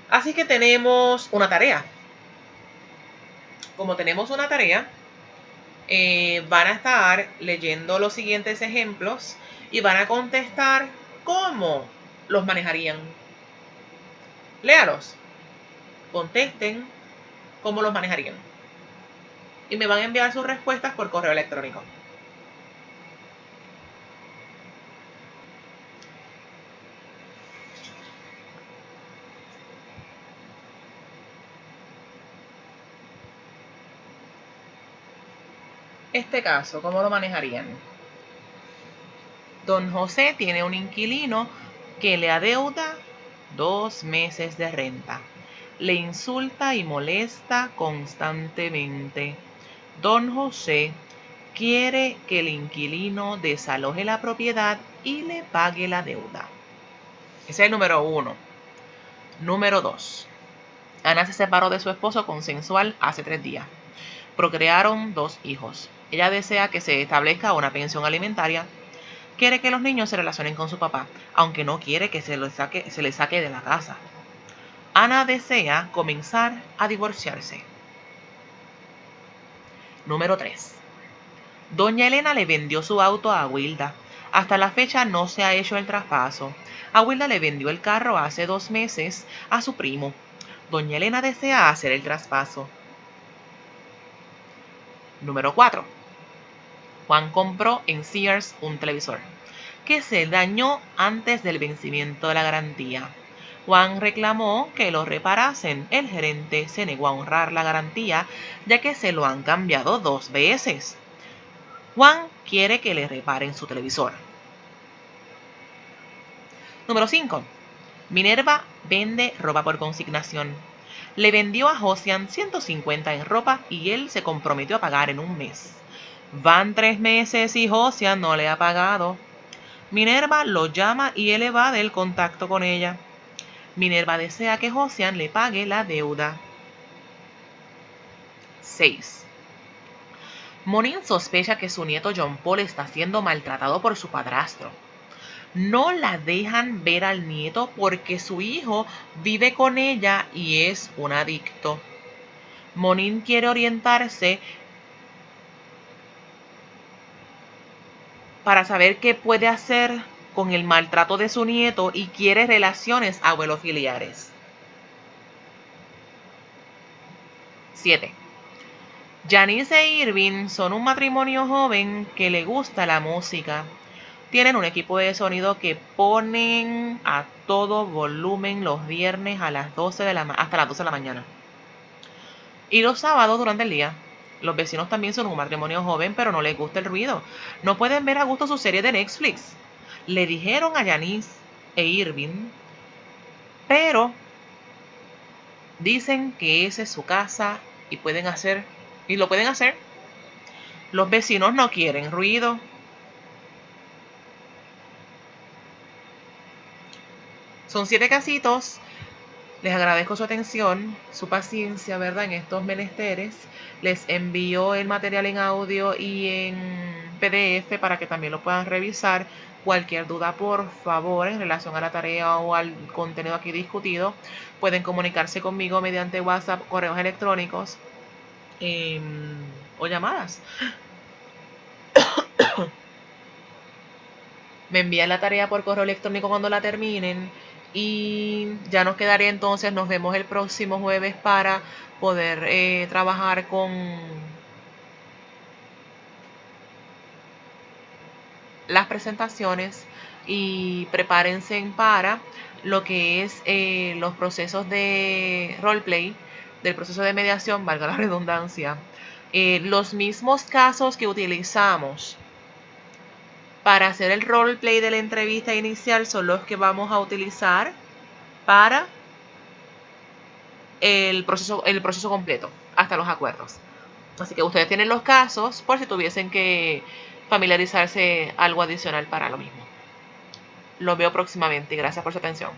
Así que tenemos una tarea. como tenemos una tarea, van a estar leyendo los siguientes ejemplos y van a contestar cómo los manejarían. Léalos, contesten cómo los manejarían. Y me van a enviar sus respuestas por correo electrónico. Este caso, ¿cómo lo manejarían? Don José tiene un inquilino que le adeuda 2 meses de renta. Le insulta y molesta constantemente. Don José quiere que el inquilino desaloje la propiedad y le pague la deuda. Ese es el número 1. Número 2. Ana se separó de su esposo consensual hace 3 días. Procrearon 2 hijos. Ella desea que se establezca una pensión alimentaria. Quiere que los niños se relacionen con su papá, aunque no quiere que se les saque de la casa. Ana desea comenzar a divorciarse. Número 3. Doña Elena le vendió su auto a Wilda. Hasta la fecha no se ha hecho el traspaso. A Wilda le vendió el carro hace 2 meses a su primo. Doña Elena desea hacer el traspaso. Número 4. Juan compró en Sears un televisor que se dañó antes del vencimiento de la garantía. Juan reclamó que lo reparasen. El gerente se negó a honrar la garantía ya que se lo han cambiado 2 veces. Juan quiere que le reparen su televisor. Número 5. Minerva vende ropa por consignación. Le vendió a Josian 150 en ropa y él se comprometió a pagar en un mes. Van 3 meses y Josian no le ha pagado. Minerva lo llama y él evade el contacto con ella. Minerva desea que Josian le pague la deuda. 6. Monin sospecha que su nieto John Paul está siendo maltratado por su padrastro. No la dejan ver al nieto porque su hijo vive con ella y es un adicto. Monin quiere orientarse para saber qué puede hacer con el maltrato de su nieto y quiere relaciones abuelofiliares. 7. Janice e Irving son un matrimonio joven que le gusta la música. Tienen un equipo de sonido que ponen a todo volumen los viernes a las 12 hasta las 12 de la mañana. Y los sábados durante el día. Los vecinos también son un matrimonio joven, pero no les gusta el ruido. No pueden ver a gusto su serie de Netflix. Le dijeron a Janice e Irving, pero dicen que esa es su casa y lo pueden hacer. Los vecinos no quieren ruido. Son 7 casitos. Les agradezco su atención, su paciencia, ¿verdad? En estos menesteres. Les envío el material en audio y en PDF para que también lo puedan revisar. Cualquier duda, por favor, en relación a la tarea o al contenido aquí discutido, pueden comunicarse conmigo mediante WhatsApp, correos electrónicos o llamadas. Me envían la tarea por correo electrónico cuando la terminen. Y ya nos quedaría entonces, nos vemos el próximo jueves para poder trabajar con las presentaciones y prepárense para lo que es los procesos de roleplay, del proceso de mediación, valga la redundancia. Los mismos casos que utilizamos para hacer el roleplay de la entrevista inicial son los que vamos a utilizar para el proceso completo, hasta los acuerdos. Así que ustedes tienen los casos por si tuviesen que familiarizarse algo adicional para lo mismo. Los veo próximamente y gracias por su atención.